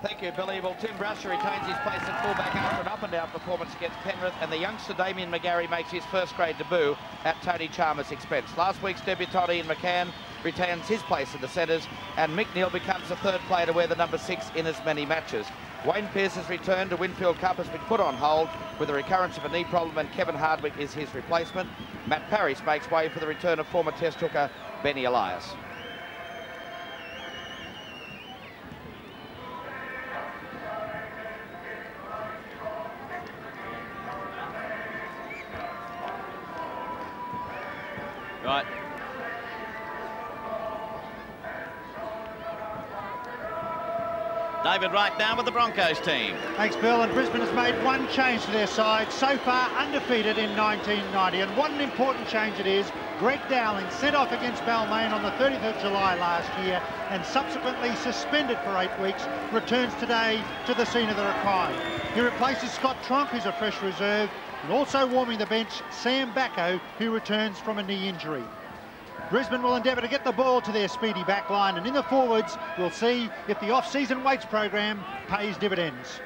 Thank you, Billy. Well, Tim Brasher retains his place at fullback after an up-and-down performance against Penrith, and the youngster Damien McGarry makes his first-grade debut at Tony Chalmers' expense. Last week's debutant Ian McCann retains his place in the centres, and Mick Neal becomes the third player to wear the number 6 in as many matches. Wayne Pearce's return to Winfield Cup has been put on hold with the recurrence of a knee problem, and Kevin Hardwick is his replacement. Matt Parrish makes way for the return of former Test hooker Benny Elias. Right. David Wright now with the Broncos team. Thanks, Bill. And Brisbane has made one change to their side, so far undefeated in 1990. And what an important change it is. Greg Dowling sent off against Balmain on the 30th of July last year and subsequently suspended for 8 weeks, returns today to the scene of the crime. He replaces Scott Tronk, who's a fresh reserve, and also warming the bench, Sam Bacco, who returns from a knee injury. Brisbane will endeavour to get the ball to their speedy back line, and in the forwards, we'll see if the off-season weights program pays dividends.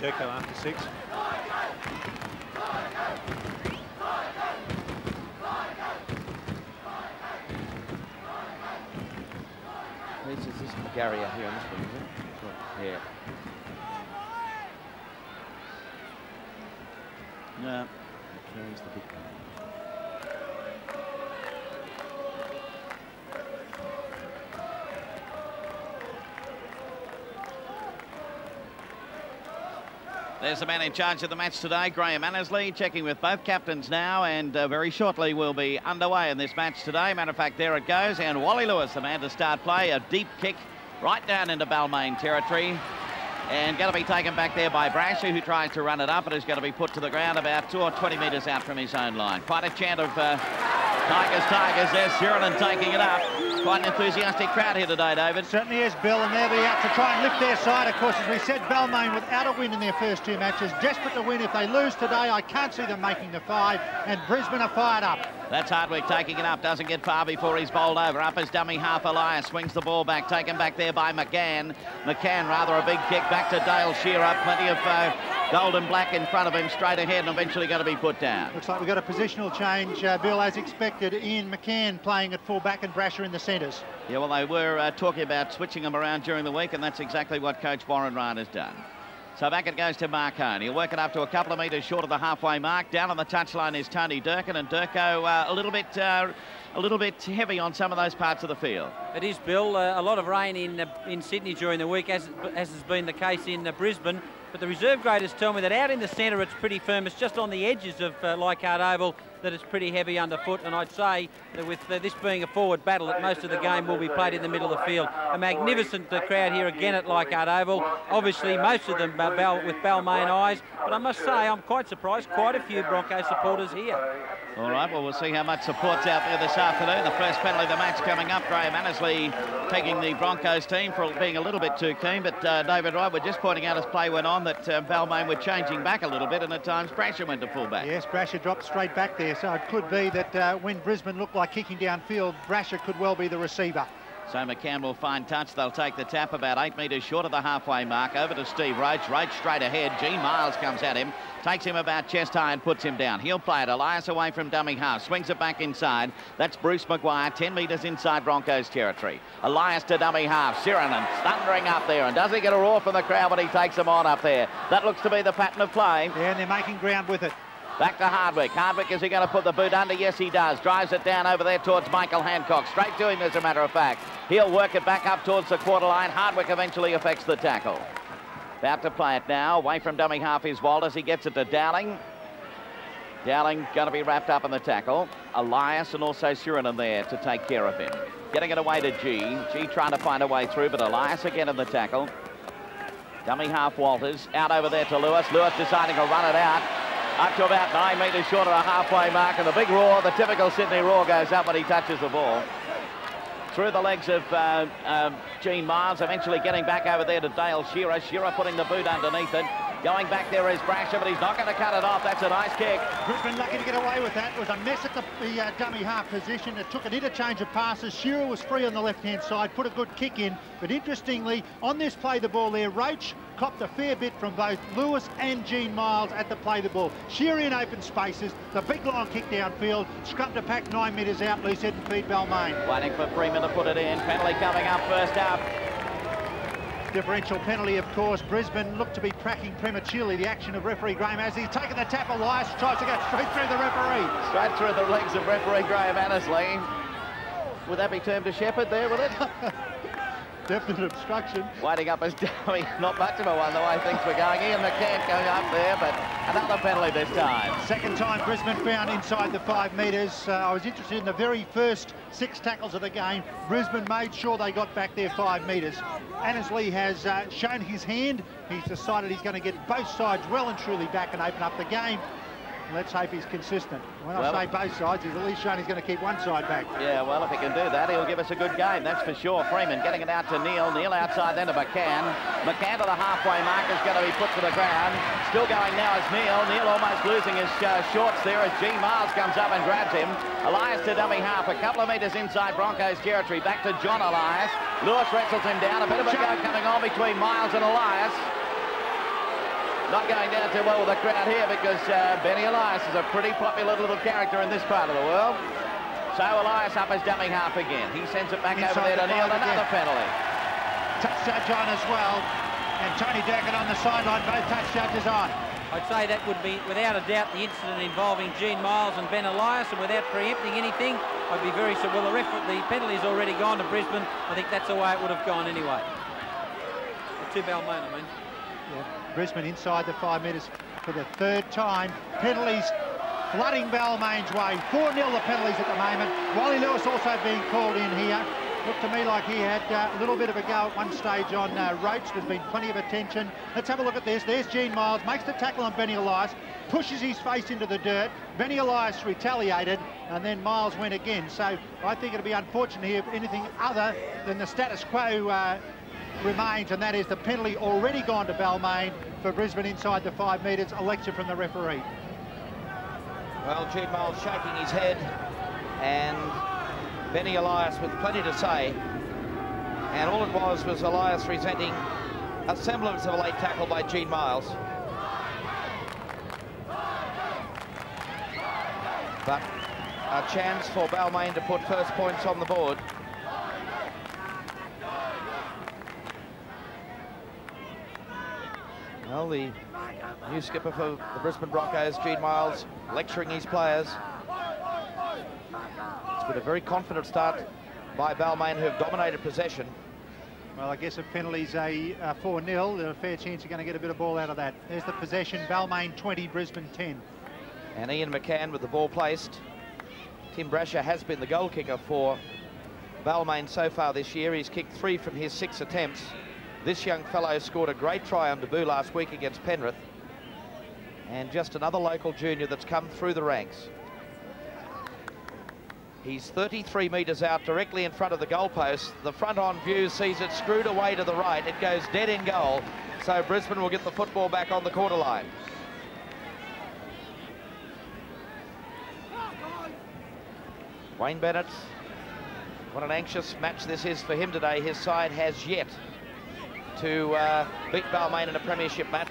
Durko after 6. Is this McGarry out here on this one, is it? Yeah. No. McGarry's the big one. There's the man in charge of the match today, Graham Annesley, checking with both captains now, and very shortly we'll be underway in this match today. Matter of fact, there it goes, and Wally Lewis, the man to start play, a deep kick right down into Balmain territory, and going to be taken back there by Brasher, who tries to run it up, and is going to be put to the ground about 2 or 20 metres out from his own line. Quite a chant of Tigers, Tigers. There's Sheridan taking it up. Quite an enthusiastic crowd here today, David. Certainly is, Bill, and they'll be out to try and lift their side. Of course, as we said, Balmain without a win in their first 2 matches, desperate to win. If they lose today, I can't see them making the 5, and Brisbane are fired up. That's Hardwick taking it up, doesn't get far before he's bowled over. Up his dummy half, Elias swings the ball back, taken back there by McCann. McCann, rather a big kick back to Dale Shearer. Plenty of gold and black in front of him, straight ahead, and eventually going to be put down. Looks like we've got a positional change, Bill, as expected. Ian McCann playing at full-back and Brasher in the centres. Yeah, well, they were talking about switching them around during the week, and that's exactly what Coach Warren Ryan has done. So back it goes to Marcone. He'll work it up to a couple of metres short of the halfway mark. Down on the touchline is Tony Durkin, and Durko a little bit heavy on some of those parts of the field. It is, Bill. A lot of rain in Sydney during the week, as has been the case in Brisbane. But the reserve graders tell me that out in the centre it's pretty firm. It's just on the edges of Leichhardt Oval that it's pretty heavy underfoot, and I'd say that with this being a forward battle, that most of the game will be played in the middle of the field. A magnificent crowd here again at Leichhardt Oval. Obviously, most of them with Balmain eyes, but I must say I'm quite surprised. Quite a few Broncos supporters here. All right, well, we'll see how much support's out there this afternoon. The first penalty of the match coming up. Graham Annesley taking the Broncos team for being a little bit too keen, but David Wright, we're just pointing out as play went on that Balmain were changing back a little bit, and at times Brasher went to full-back. Yes, Brasher dropped straight back there, so it could be that when Brisbane looked like kicking downfield, Brasher could well be the receiver. So McCann will find touch. They'll take the tap about 8 metres short of the halfway mark. Over to Steve Roach. Roach straight ahead. Gene Miles comes at him. Takes him about chest high and puts him down. He'll play it. Elias away from dummy half. Swings it back inside. That's Bruce Maguire, 10 metres inside Broncos territory. Elias to dummy half. Sirenen thundering up there. And does he get a roar from the crowd when he takes him on up there? That looks to be the pattern of play. Yeah, and they're making ground with it. Back to Hardwick. Hardwick, is he going to put the boot under? Yes, he does. Drives it down over there towards Michael Hancock. Straight to him, as a matter of fact. He'll work it back up towards the quarter line. Hardwick eventually affects the tackle. About to play it now. Away from dummy half is Walters. He gets it to Dowling. Dowling going to be wrapped up in the tackle. Elias and also Sirenen there to take care of him. Getting it away to G. G trying to find a way through, but Elias again in the tackle. Dummy half Walters. Out over there to Lewis. Lewis deciding to run it out. Up to about 9 metres short of the halfway mark, and the big roar, the typical Sydney roar, goes up when he touches the ball. through the legs of Gene Miles, eventually getting back over there to Dale Shearer. Shearer putting the boot underneath it. Going back there is Brasher, but he's not going to cut it off. That's a nice kick. Brisbane lucky to get away with that. It was a mess at the dummy half position. It took an interchange of passes. Shearer was free on the left-hand side, put a good kick in. But interestingly, on this play the ball there, Roach copped a fair bit from both Lewis and Gene Miles at the play the ball. Shearer in open spaces, the big long kick downfield, scrubbed a pack 9 metres out, loose head and feed Balmain. Waiting for Freeman to put it in. Penalty coming up first up. Differential penalty, of course. Brisbane looked to be cracking prematurely the action of referee Graham as he's taken the tap. Elias tries to go straight through the referee. Straight through the legs of referee Graham Annesley. Would that be termed a shepherd there, will it? Definite obstruction. Waiting up as dummy. Not much of a one the way things were going. Ian McCann going up there, but another penalty this time. Second time Brisbane found inside the 5 metres. I was interested in the very first 6 tackles of the game. Brisbane made sure they got back their 5 metres. Annesley has shown his hand. He's decided he's going to get both sides well and truly back and open up the game. Let's hope he's consistent. When I say both sides, he's at least shown he's going to keep one side back. Yeah, well, if he can do that, he'll give us a good game, that's for sure. Freeman getting it out to Neil. Neil outside then to McCann. McCann to the halfway mark is going to be put to the ground. Still going now is Neil. Neil almost losing his shorts there as Gene Miles comes up and grabs him. Elias to dummy half, a couple of metres inside Broncos territory. Back to John Elias. Lewis wrestles him down. A bit of a go coming on between Miles and Elias. Not going down too well with the crowd here because Benny Elias is a pretty popular little character in this part of the world. So Elias up his dummy half again. He sends it back over there to Neil. Another penalty. Touch judge on as well. And Tony Durkin on the sideline, both touch judges on. I'd say that would be, without a doubt, the incident involving Gene Miles and Ben Elias, and without preempting anything, I'd be very sure. Well, the penalty's already gone to Brisbane. I think that's the way it would have gone anyway. To Balmain, I mean. Yeah. Brisbane inside the 5 metres for the 3rd time. Penalties flooding Balmain's way. 4-0 the penalties at the moment. Wally Lewis also being called in here. Looked to me like he had a little bit of a go at one stage on Roach. There's been plenty of attention. Let's have a look at this. There's Gene Miles, makes the tackle on Benny Elias, pushes his face into the dirt. Benny Elias retaliated, and then Miles went again. So I think it'll be unfortunate here if anything other than the status quo remains, and that is the penalty already gone to Balmain for Brisbane inside the 5 metres. A lecture from the referee. Well, Gene Miles shaking his head, and Benny Elias with plenty to say. And all it was Elias resenting a semblance of a late tackle by Gene Miles. But a chance for Balmain to put first points on the board. Well, the new skipper for the Brisbane Broncos, Gene Miles, lecturing his players. It's been a very confident start by Balmain, who have dominated possession. Well, I guess if penalties a 4-0, there's a fair chance you're going to get a bit of ball out of that. There's the possession, Balmain 20, Brisbane 10. And Ian McCann with the ball placed. Tim Brasher has been the goal kicker for Balmain so far this year. He's kicked 3 from his 6 attempts. This young fellow scored a great try on debut last week against Penrith. And just another local junior that's come through the ranks. He's 33 metres out, directly in front of the goalpost. The front-on view sees it screwed away to the right. It goes dead in goal. So Brisbane will get the football back on the quarter line. Wayne Bennett, what an anxious match this is for him today. His side has yet to beat Balmain in a premiership match.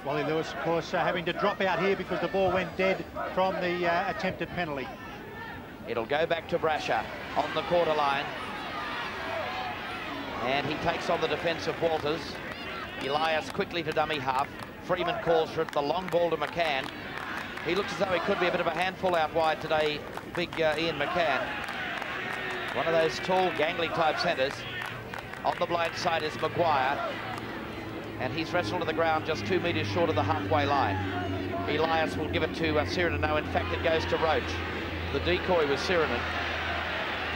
Wally Lewis, of course, having to drop out here because the ball went dead from the attempted penalty. It'll go back to Brasher on the quarter line. And he takes on the defence of Walters. Elias quickly to dummy half. Freeman calls for it, the long ball to McCann. He looks as though he could be a bit of a handful out wide today, big Ian McCann. One of those tall, gangly type centres. On the blind side is Maguire, and he's wrestled to the ground just 2 metres short of the halfway line. Elias will give it to Sirinen. No, in fact, it goes to Roach. The decoy was Sirinen,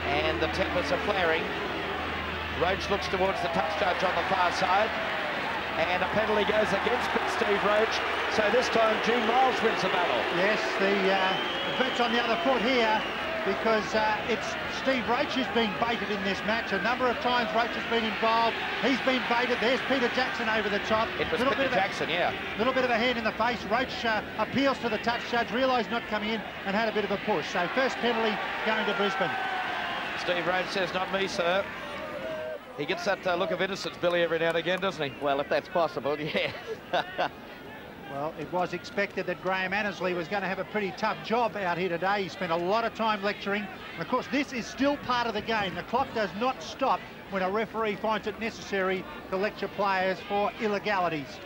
and the tempers are flaring. Roach looks towards the touch judge on the far side, and a penalty goes against Big Steve Roach. So this time, Gene Miles wins the battle. Yes, the boot's on the other foot here. because it's Steve Roach who's been baited in this match. A number of times Roach has been involved. He's been baited. There's Peter Jackson over the top. It was Peter Jackson, yeah. A little bit of a hand in the face. Roach appeals to the touch judge, realised not coming in and had a bit of a push. So first penalty going to Brisbane. Steve Roach says, not me, sir. He gets that look of innocence, Billy, every now and again, doesn't he? Well, if that's possible, yeah. Well, it was expected that Graham Annesley was going to have a pretty tough job out here today. He spent a lot of time lecturing. And of course, this is still part of the game. The clock does not stop when a referee finds it necessary to lecture players for illegalities.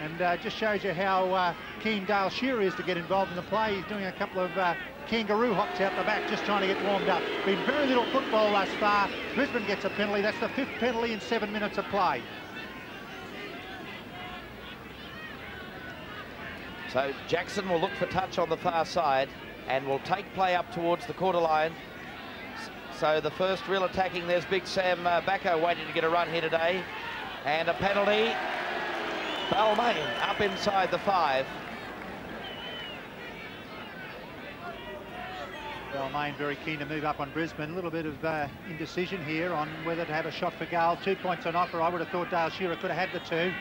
And just shows you how keen Dale Shearer is to get involved in the play. He's doing a couple of kangaroo hops out the back, just trying to get warmed up. Been very little football thus far. Brisbane gets a penalty. That's the 5th penalty in 7 minutes of play. So Jackson will look for touch on the far side and will take play up towards the quarter line. So the first real attacking, there's Big Sam Bacco waiting to get a run here today. And a penalty. Balmain up inside the 5. Balmain very keen to move up on Brisbane. A little bit of indecision here on whether to have a shot for goal. 2 points on offer. I would have thought Dale Shearer could have had the 2.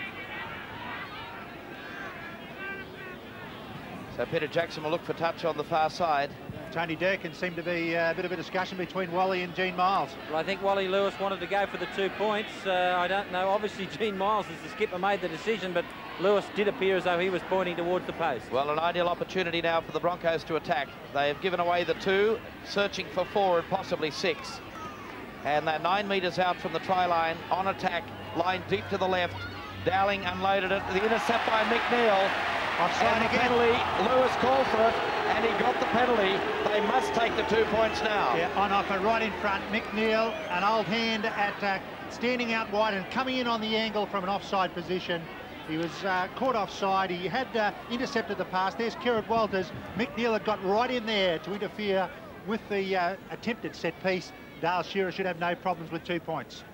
So Peter Jackson will look for touch on the far side. Tony Durkin seemed to be a bit of a discussion between Wally and Gene Miles. Well, I think Wally Lewis wanted to go for the 2 points. I don't know. Obviously, Gene Miles, as the skipper, made the decision, but Lewis did appear as though he was pointing towards the post. Well, an ideal opportunity now for the Broncos to attack. They have given away the 2, searching for 4 and possibly 6. And they're 9 metres out from the try line, on attack, line deep to the left. Dowling unloaded it. The intercept by McNeil. Offside and the again. penalty, Lewis called for it, and he got the penalty. They must take the 2 points now. Yeah, on offer right in front. McNeil, an old hand at standing out wide and coming in on the angle from an offside position. He was caught offside. He had intercepted the pass. There's Kerrod Walters. McNeil had got right in there to interfere with the attempted set piece. Dale Shearer should have no problems with 2 points.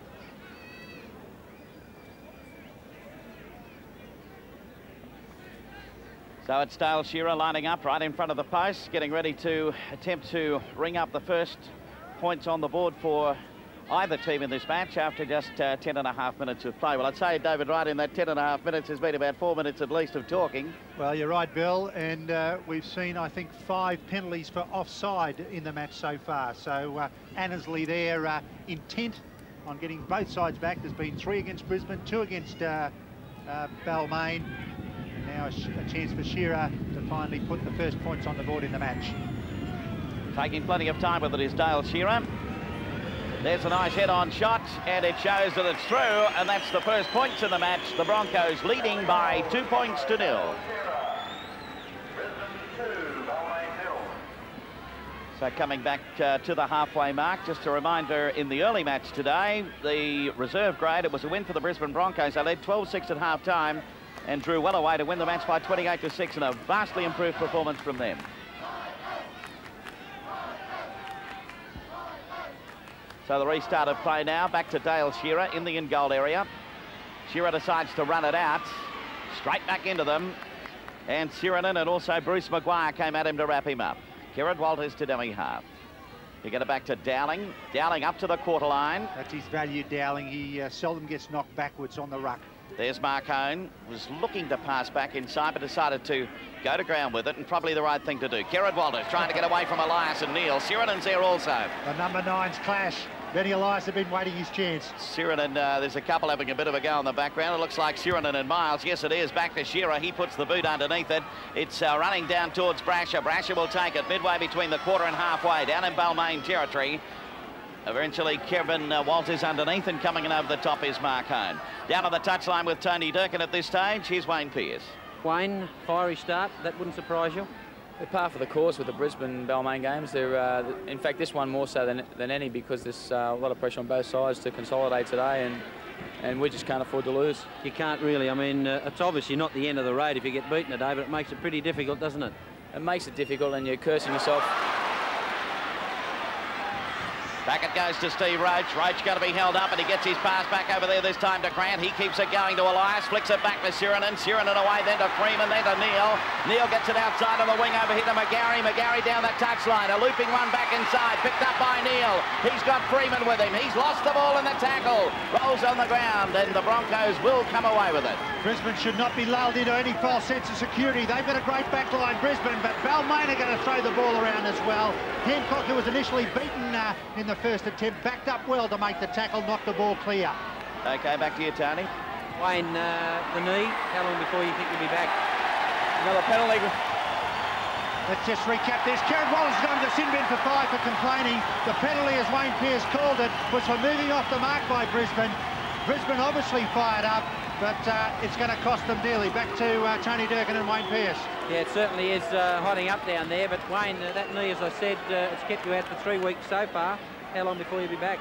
So it's Dale Shearer lining up right in front of the post, getting ready to attempt to ring up the first points on the board for either team in this match after just 10.5 minutes of play. Well, I'd say, David, right in that 10.5 minutes has been about 4 minutes at least of talking. Well, you're right, Bill, and we've seen, I think, 5 penalties for offside in the match so far. So Annesley there intent on getting both sides back. There's been 3 against Brisbane, 2 against Balmain. Now a chance for Shearer to finally put the first points on the board in the match. Taking plenty of time with it is Dale Shearer. There's a nice head-on shot, and it shows that it's through, and that's the first points in the match. The Broncos leading by 2 points to 0. So coming back to the halfway mark, just a reminder, in the early match today, the reserve grade, it was a win for the Brisbane Broncos. They led 12-6 at half-time and drew well away to win the match by 28-6, and a vastly improved performance from them. So the restart of play now, back to Dale Shearer in the in-goal area. Shearer decides to run it out, straight back into them, and Sheridan and also Bruce Maguire came at him to wrap him up. Kerrod Walters to dummy half. You get it back to Dowling. Dowling up to the quarter line. That's his value, Dowling. He seldom gets knocked backwards on the ruck. There's Marcone, was looking to pass back inside, but decided to go to ground with it, and probably the right thing to do. Kerrod Walters trying to get away from Elias and Neil. Sheridan's there also. The number 9's clash. Benny Elias have been waiting his chance. Sheridan, there's a couple having a bit of a go in the background. It looks like Sheridan and Miles. Yes, it is. Back to Shearer. He puts the boot underneath it. It's running down towards Brasher. Brasher will take it midway between the quarter and halfway, down in Balmain territory. Eventually, Kevin Walters underneath, and coming in over the top is Marcone. Down on the touchline with Tony Durkin at this stage. Here's Wayne Pearce. Wayne, fiery start. That wouldn't surprise you. They're par for the course with the Brisbane Balmain games. They're, in fact, this one more so than any, because there's a lot of pressure on both sides to consolidate today, and we just can't afford to lose. You can't really. I mean, it's obviously not the end of the road if you get beaten today, but it makes it pretty difficult, doesn't it? It makes it difficult, and you're cursing yourself. Back it goes to Steve Roach. Roach going to be held up, and he gets his pass back over there this time to Grant. He keeps it going to Elias, flicks it back to Sirinen. Sirinen away then to Freeman, then to Neal. Neal gets it outside on the wing over here to McGarry. McGarry down the touchline. A looping one back inside, picked up by Neal. He's got Freeman with him. He's lost the ball in the tackle. Rolls on the ground, and the Broncos will come away with it. Brisbane should not be lulled into any false sense of security. They've got a great back line, Brisbane, but Balmain are going to throw the ball around as well. Hancock, who was initially beaten in the first attempt, backed up well to make the tackle, knocked the ball clear. Okay, back to you, Tony. Wayne, the knee, how long before you think you'll be back? Another penalty. Let's just recap this. Kieran Wallace is going to the sin bin for 5 for complaining. The penalty, as Wayne Pearce called it, was for moving off the mark by Brisbane. Brisbane obviously fired up, but it's going to cost them dearly. Back to Tony Durkin and Wayne Pearce. Yeah, it certainly is hotting up down there, but Wayne, that knee, as I said, it's kept you out for 3 weeks so far. How long before you'll be back?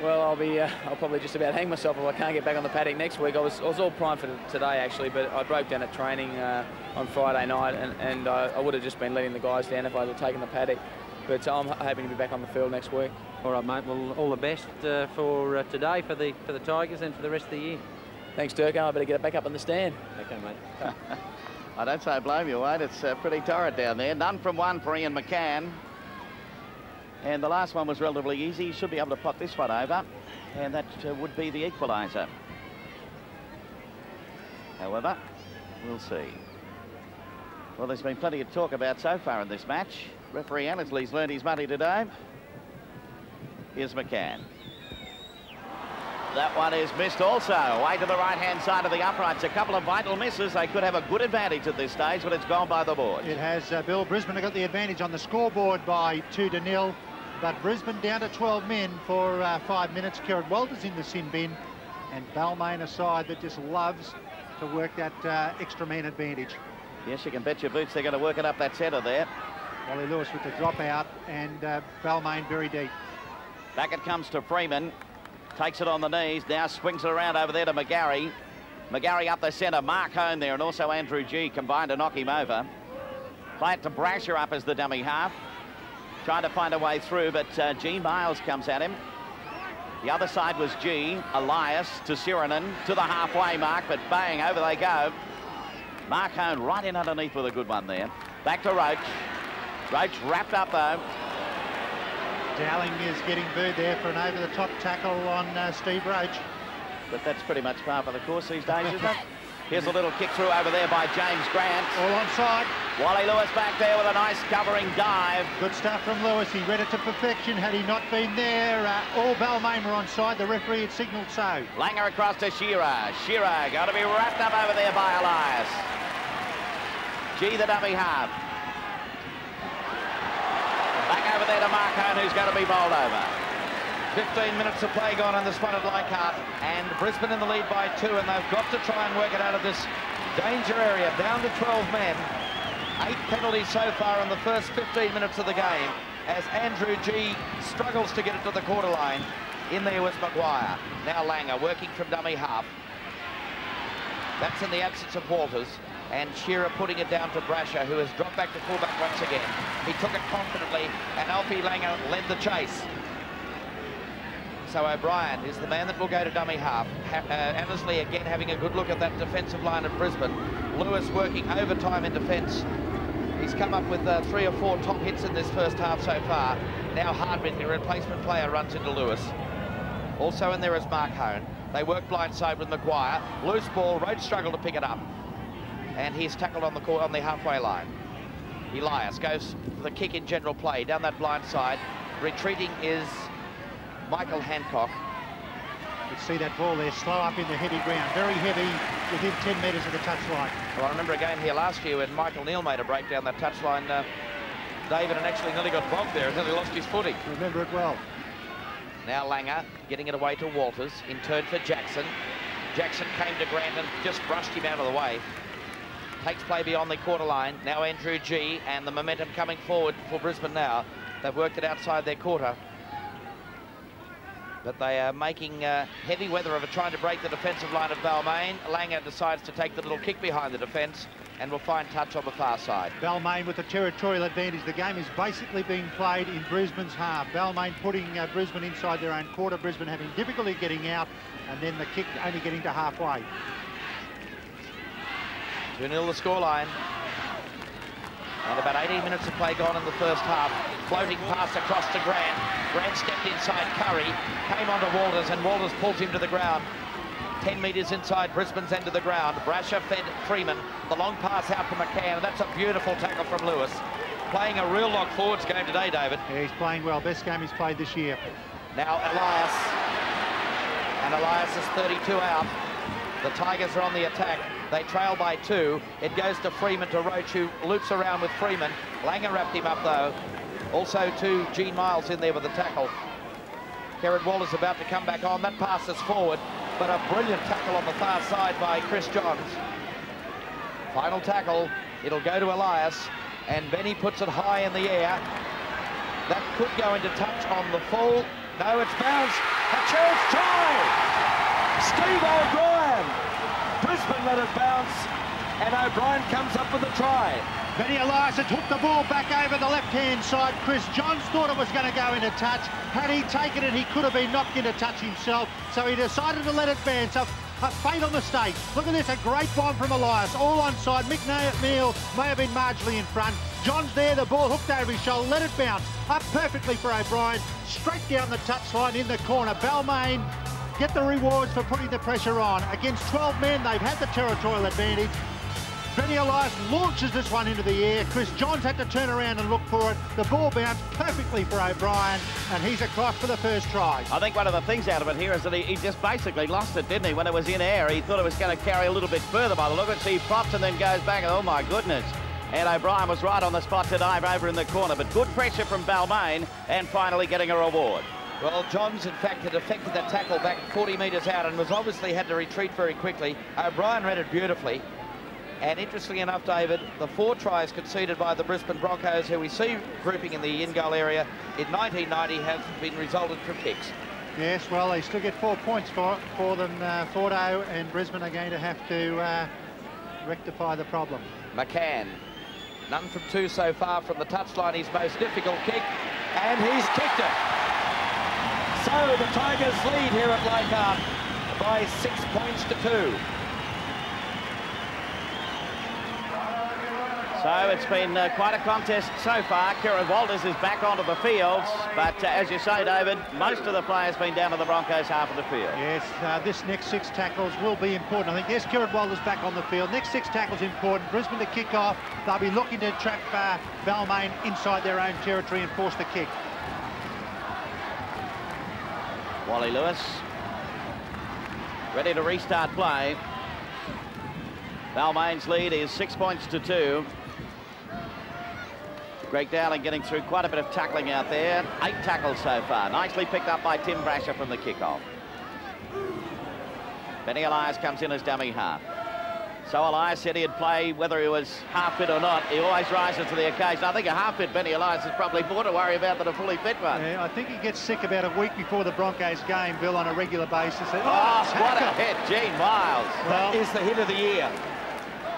Well, I'll probably just about hang myself if I can't get back on the paddock next week. I was all primed for today, actually, but I broke down at training on Friday night, and I would have just been letting the guys down if I had taken the paddock. But I'm hoping to be back on the field next week. All right, mate. Well, all the best for today, for the Tigers, and for the rest of the year. Thanks, Durko. I better get it back up in the stand. Okay, mate. I don't say blame you, Wade. It's pretty torrid down there. None from one for Ian McCann. And the last one was relatively easy. He should be able to pot this one over, and that would be the equaliser. However, we'll see. Well, there's been plenty of talk about so far in this match. Referee Annesley's learned his money today. Here's McCann. That one is missed also. Away to the right-hand side of the uprights. A couple of vital misses. They could have a good advantage at this stage, but it's gone by the board. It has, Bill. Brisbane have got the advantage on the scoreboard by 2-0, but Brisbane down to 12 men for 5 minutes. Kieran Walters in the sin bin, and Balmain a side that just loves to work that extra man advantage. Yes, you can bet your boots they're going to work it up that centre there. Wally Lewis with the drop out, and Balmain very deep. Back it comes to Freeman. Takes it on the knees, now swings it around over there to McGarry. McGarry up the centre, Mark Hone there, and also Andrew G combined to knock him over. Play it to Brasher up as the dummy half. Trying to find a way through, but G Miles comes at him. The other side was G. Elias to Sirinen, to the halfway mark, but bang, over they go. Mark Hone right in underneath with a good one there. Back to Roach. Roach wrapped up though. Dowling is getting booed there for an over-the-top tackle on Steve Roach. But that's pretty much par for the course these days, isn't it? Here's a little kick through over there by James Grant. All onside. Wally Lewis back there with a nice covering dive. Good stuff from Lewis. He read it to perfection. Had he not been there, all Balmain were onside. The referee had signalled so. Langer across to Shearer. Shearer got to be wrapped up over there by Elias. G the dummy half. Back over there to Mark Hone, who's going to be bowled over. 15 minutes of play gone in this one at Leichhardt, and Brisbane in the lead by 2, and they've got to try and work it out of this danger area, down to 12 men. 8 penalties so far in the first 15 minutes of the game, as Andrew G struggles to get it to the quarter line. In there was Maguire. Now Langer working from dummy half. That's in the absence of Walters. And Shearer putting it down to Brasher, who has dropped back to fullback once again. He took it confidently, and Alfie Langer led the chase. So O'Brien is the man that will go to dummy half. Annesley again having a good look at that defensive line of Brisbane. Lewis working overtime in defence. He's come up with 3 or 4 top hits in this first half so far. Now Hardwick, the replacement player, runs into Lewis. Also in there is Mark Hone. They work blindside with Maguire. Loose ball, Roach struggled to pick it up. And he's tackled on the halfway line. Elias goes for the kick in general play down that blind side. Retreating is Michael Hancock. You see that ball there, slow up in the heavy ground, very heavy within 10 metres of the touchline. Well, I remember a game here last year when Michael Neal made a break down that touchline, David, and actually nearly got bogged there and nearly lost his footing. Remember it well. Now Langer getting it away to Walters, in turn for Jackson. Jackson came to Grant and just brushed him out of the way. Takes play beyond the quarter line. Now Andrew G, and the momentum coming forward for Brisbane now. They've worked it outside their quarter. But they are making heavy weather of it, trying to break the defensive line of Balmain. Langer decides to take the little kick behind the defence. and will find touch on the far side. Balmain with the territorial advantage. The game is basically being played in Brisbane's half. Balmain putting Brisbane inside their own quarter. Brisbane having difficulty getting out, and then the kick only getting to halfway. 2-0 the scoreline. And about 18 minutes of play gone in the first half. Floating pass across to Grant. Grant stepped inside Curry, came onto Walters, and Walters pulls him to the ground. 10 metres inside Brisbane's end of the ground. Brasher fed Freeman. The long pass out to McCann, and that's a beautiful tackle from Lewis. Playing a real lock forwards game today, David. Yeah, he's playing well. Best game he's played this year. Now Elias. And Elias is 32 out. The Tigers are on the attack. They trail by 2. It goes to Freeman to Roach, who loops around with Freeman. Langer wrapped him up, though. Also to Gene Miles in there with the tackle. Kerrod Waller's about to come back on. That pass is forward, but a brilliant tackle on the far side by Chris Johns. Final tackle. It'll go to Elias, and Benny puts it high in the air. That could go into touch on the full. No, it's bounced. A chance try! Steve O'Brien! Brisbane let it bounce, and O'Brien comes up with a try. Benny Elias had hooked the ball back over the left-hand side. Chris Johns thought it was going to go into touch. Had he taken it, he could have been knocked into touch himself, so he decided to let it bounce. A fatal mistake. Look at this, a great bomb from Elias, all onside. McNeil may have been marginally in front. Johns there, the ball hooked over his shoulder, let it bounce. Up perfectly for O'Brien, straight down the touchline in the corner. Balmain get the rewards for putting the pressure on. Against 12 men, they've had the territorial advantage. Benny Elias launches this one into the air. Chris Johns had to turn around and look for it. The ball bounced perfectly for O'Brien, and he's across for the first try. I think one of the things out of it here is that he just basically lost it, didn't he? When it was in air, he thought it was going to carry a little bit further by the look of it. So he pops and then goes back, and oh my goodness. And O'Brien was right on the spot to dive over in the corner, but good pressure from Balmain, and finally getting a reward. Well, Johns, in fact, had effected that tackle back 40 metres out and was obviously had to retreat very quickly. O'Brien read it beautifully. And interestingly enough, David, the 4 tries conceded by the Brisbane Broncos, who we see grouping in the in-goal area in 1990, have been resulted from kicks. Yes, well, they still get 4 points for them. Fordo and Brisbane are going to have to rectify the problem. McCann, none from 2 so far from the touchline, his most difficult kick, and he's kicked it. So the Tigers lead here at Leichhardt by 6 points to 2. So it's been quite a contest so far. Kieran Walters is back onto the field, but as you say, David, most of the players been down to the Broncos half of the field. Yes, this next 6 tackles will be important. I think, yes, Kieran Walters back on the field. Next 6 tackles important. Brisbane to kick off. They'll be looking to trap Balmain inside their own territory and force the kick. Wally Lewis ready to restart play. Balmain's lead is 6 points to 2. Greg Dowling getting through quite a bit of tackling out there. 8 tackles so far. Nicely picked up by Tim Brasher from the kickoff. Benny Elias comes in as dummy half. So Elias said he'd play whether he was half fit or not. He always rises to the occasion. I think a half fit Benny Elias is probably more to worry about than a fully fit one. Yeah, I think he gets sick about a week before the Broncos game, Bill, on a regular basis. Oh, what a hit, Gene Miles. Well, is the hit of the year.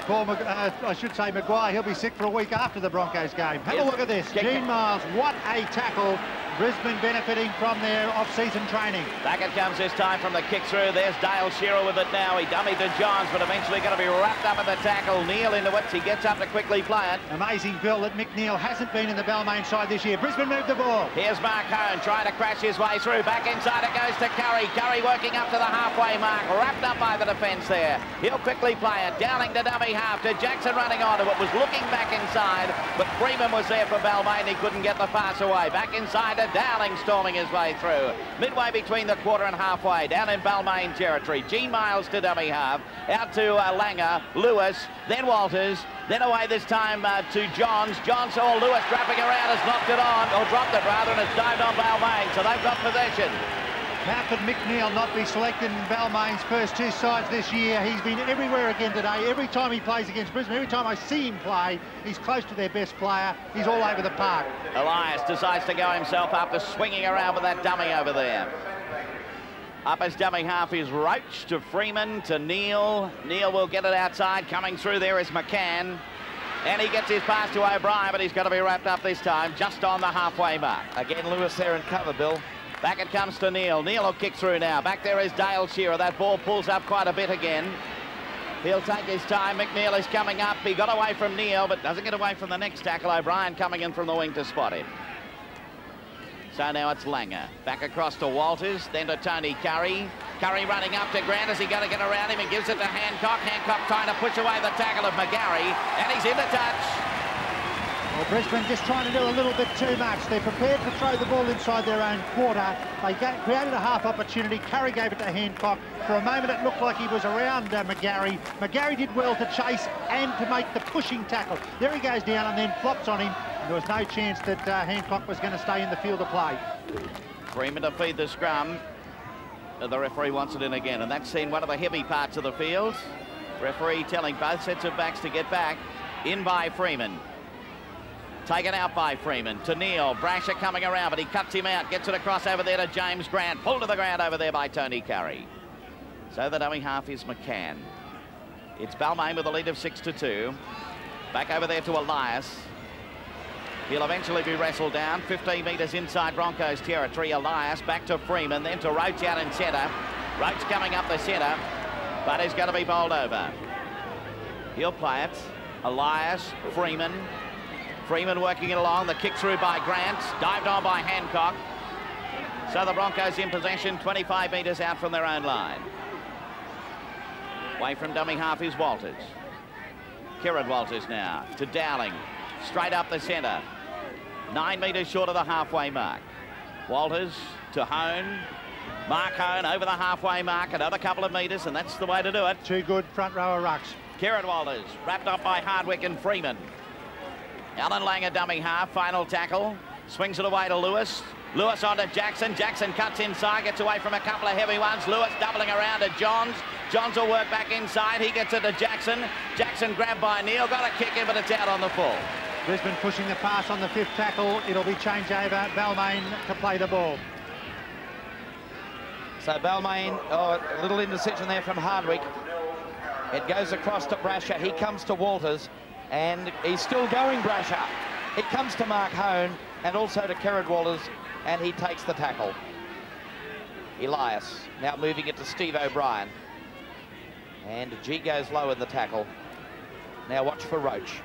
I should say Maguire, he'll be sick for a week after the Broncos game. Have a look at this. Gene Miles, what a tackle. Brisbane benefiting from their off-season training. Back it comes this time from the kick through. There's Dale Shearer with it now. He dummied to Johns, but eventually going to be wrapped up in the tackle. Neil into it. He gets up to quickly play it. Amazing, Bill, that McNeil hasn't been in the Balmain side this year. Brisbane moved the ball. Here's Mark Hone trying to crash his way through. Back inside it goes to Curry. Curry working up to the halfway mark. Wrapped up by the defence there. He'll quickly play it. Dowling to dummy half to Jackson running onto it. Was looking back inside, but Freeman was there for Balmain. He couldn't get the pass away. Back inside to Dowling, storming his way through. Midway between the quarter and halfway, down in Balmain territory. Gene Miles to dummy half. Out to Langer, Lewis, then Walters, then away this time to Johns. Johns, Lewis wrapping around, has knocked it on, or dropped it rather, and it's dived on Balmain, so they've got possession. How could McNeil not be selected in Balmain's first 2 sides this year? He's been everywhere again today. Every time he plays against Brisbane, every time I see him play, he's close to their best player. He's all over the park. Elias decides to go himself after swinging around with that dummy over there. Up as dummy half is Roach to Freeman to Neal. Neal will get it outside. Coming through there is McCann. And he gets his pass to O'Brien, but he's got to be wrapped up this time, just on the halfway mark. Again, Lewis there in cover, Bill. Back it comes to Neal. Neal will kick through now. Back there is Dale Shearer. That ball pulls up quite a bit again. He'll take his time. McNeil is coming up. He got away from Neal, but doesn't get away from the next tackle. O'Brien coming in from the wing to spot him. So now it's Langer. Back across to Walters, then to Tony Curry. Curry running up to Grant. Is he going to get around him? He gives it to Hancock. Hancock trying to push away the tackle of McGarry, and he's into touch. Well, Brisbane just trying to do a little bit too much. They're prepared to throw the ball inside their own quarter. They created a half opportunity. Curry gave it to Hancock. For a moment, it looked like he was around McGarry. McGarry did well to chase and to make the pushing tackle. There he goes down and then flops on him. There was no chance that Hancock was going to stay in the field of play. Freeman to feed the scrum. The referee wants it in again, and that's seen one of the heavy parts of the field. Referee telling both sets of backs to get back. In by Freeman. Taken out by Freeman to Neal. Brasher coming around, but he cuts him out. Gets it across over there to James Grant. Pulled to the ground over there by Tony Curry. So the dummy half is McCann. It's Balmain with a lead of 6-2. Back over there to Elias. He'll eventually be wrestled down. 15 metres inside Broncos territory. Elias back to Freeman, then to Roach out in centre. Roach coming up the centre, but he's going to be bowled over. He'll play it. Elias, Freeman. Freeman working it along. The kick through by Grant. Dived on by Hancock. So the Broncos in possession, 25 metres out from their own line. Away from dummy half is Walters. Kieran Walters now to Dowling. Straight up the centre. 9 metres short of the halfway mark. Walters to Hone. Mark Hone over the halfway mark. Another couple of metres, and that's the way to do it. Two good front rower rucks. Kieran Walters wrapped up by Hardwick and Freeman. Alan Langer dummy half. Final tackle. Swings it away to Lewis. Lewis onto Jackson. Jackson cuts inside. Gets away from a couple of heavy ones. Lewis doubling around to Johns. Johns will work back inside. He gets it to Jackson. Jackson grabbed by Neal. Got a kick in, but it's out on the full. Brisbane pushing the pass on the 5th tackle. It'll be change over. Balmain to play the ball. So Balmain, a little indecision there from Hardwick. It goes across to Brasher. He comes to Walters, and he's still going, Brasher. It comes to Mark Hone, and also to Kerrod Walters, and he takes the tackle. Elias now moving it to Steve O'Brien. And G goes low in the tackle. Now watch for Roach.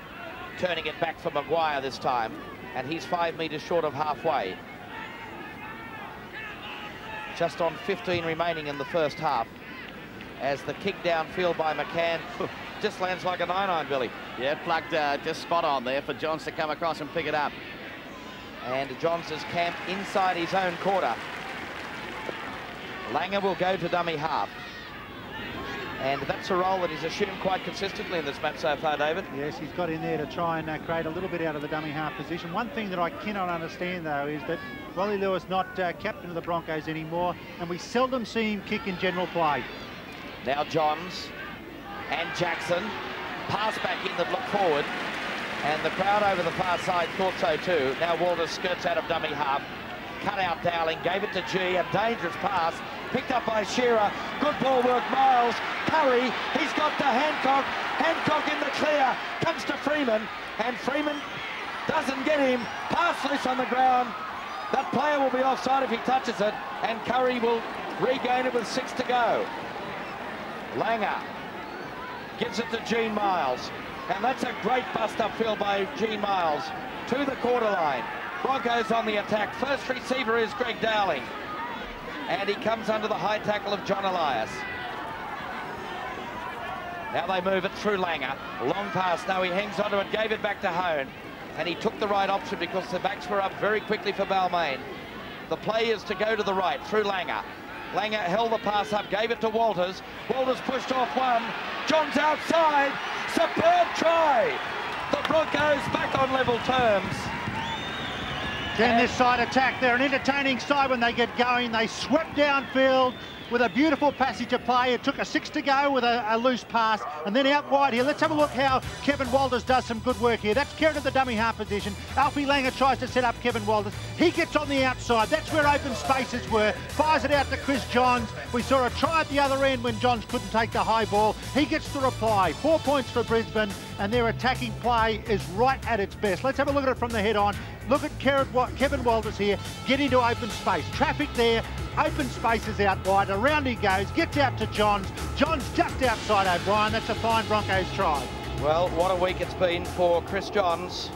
Turning it back for Maguire this time, and he's 5 metres short of halfway. Just on 15 remaining in the first half, as the kick downfield by McCann just lands like a 9-iron, Billy. Yeah, plugged just spot on there for Johns to come across and pick it up. And Johns is camped inside his own quarter. Langer will go to dummy half. And that's a role that he's assumed quite consistently in this match so far, David. Yes, he's got in there to try and create a little bit out of the dummy half position. One thing that I cannot understand, though, is that Wally Lewis not captain of the Broncos anymore, and we seldom see him kick in general play. Now Johns and Jackson. Pass back in that look forward. And the crowd over the far side thought so too. Now Walters skirts out of dummy half. Cut out Dowling, gave it to G, a dangerous pass. Picked up by Shearer. Good ball work, Miles. Curry, he's got to Hancock. Hancock in the clear. Comes to Freeman. And Freeman doesn't get him. Pass loose on the ground. That player will be offside if he touches it. And Curry will regain it with 6 to go. Langer gives it to Gene Miles. And that's a great bust upfield by Gene Miles to the quarter line. Broncos on the attack. First receiver is Greg Dowling. And he comes under the high tackle of John Elias. Now they move it through Langer. Long pass. No, he hangs onto it. Gave it back to Hone. And he took the right option because the backs were up very quickly for Balmain. The play is to go to the right through Langer. Langer held the pass up. Gave it to Walters. Walters pushed off one. John's outside. Superb try. The Broncos back on level terms. Then this side attack. They're an entertaining side when they get going. They swept downfield with a beautiful passage of play. It took a 6 to go with a loose pass, and then out wide here. Let's have a look how Kevin Walters does some good work here. That's Kerrod at the dummy half position. Alfie Langer tries to set up Kevin Walters. He gets on the outside. That's where open spaces were. Fires it out to Chris Johns. We saw a try at the other end when Johns couldn't take the high ball. He gets the reply. 4 points for Brisbane, and their attacking play is right at its best. Let's have a look at it from the head on. Look at Kevin Walters here, get into open space. Traffic there, open spaces out wide. Around he goes, gets out to Johns. Johns just outside O'Brien. That's a fine Broncos try. Well, what a week it's been for Chris Johns.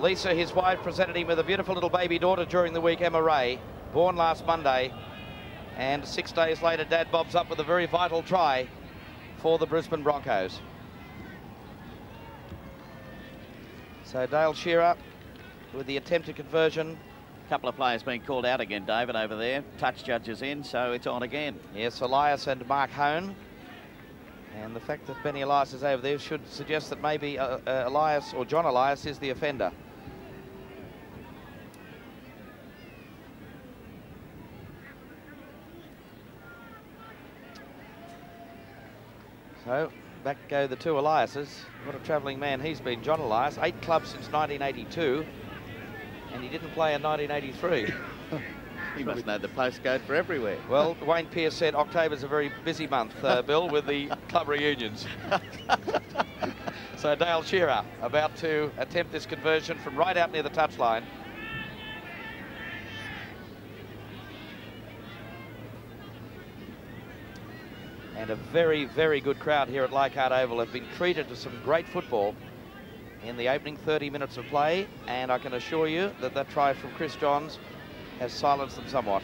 Lisa, his wife, presented him with a beautiful little baby daughter during the week, Emma Ray, born last Monday. And 6 days later, Dad bobs up with a very vital try for the Brisbane Broncos. So Dale Shearer with the attempted conversion. A couple of players being called out again, David, over there. Touch judges in, so it's on again. Yes, Elias and Mark Hone. And the fact that Benny Elias is over there should suggest that maybe Elias, or John Elias, is the offender. So back go the two Eliases. What a travelling man he's been, John Elias. 8 clubs since 1982, and he didn't play in 1983. He must know the postcode for everywhere. Well, Wayne Pearce said October's a very busy month, Bill, with the club reunions. So Dale Shearer about to attempt this conversion from right out near the touchline. And a very, very good crowd here at Leichhardt Oval have been treated to some great football in the opening 30 minutes of play, and I can assure you that that try from Chris Johns has silenced them somewhat.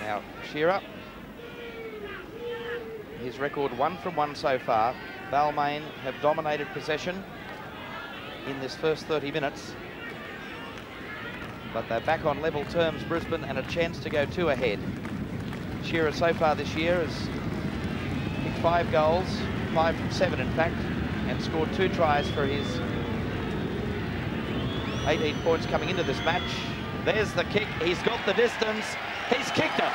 Now, Shearer, his record 1 from 1 so far. Balmain have dominated possession in this first 30 minutes. But they're back on level terms, Brisbane, and a chance to go 2 ahead. Shearer so far this year has kicked 5 goals, 5 from 7 in fact, and scored 2 tries for his 18 points coming into this match. There's the kick, he's got the distance, he's kicked it.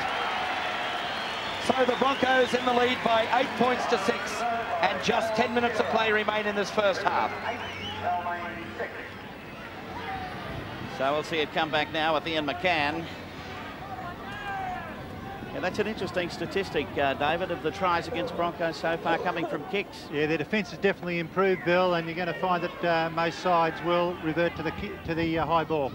So the Broncos in the lead by 8 points to 6, and just 10 minutes of play remain in this first half. So we'll see it come back now with Ian McCann. Yeah, that's an interesting statistic, David, of the tries against Broncos so far coming from kicks. Yeah, their defence has definitely improved, Bill, and you're going to find that most sides will revert to the high ball.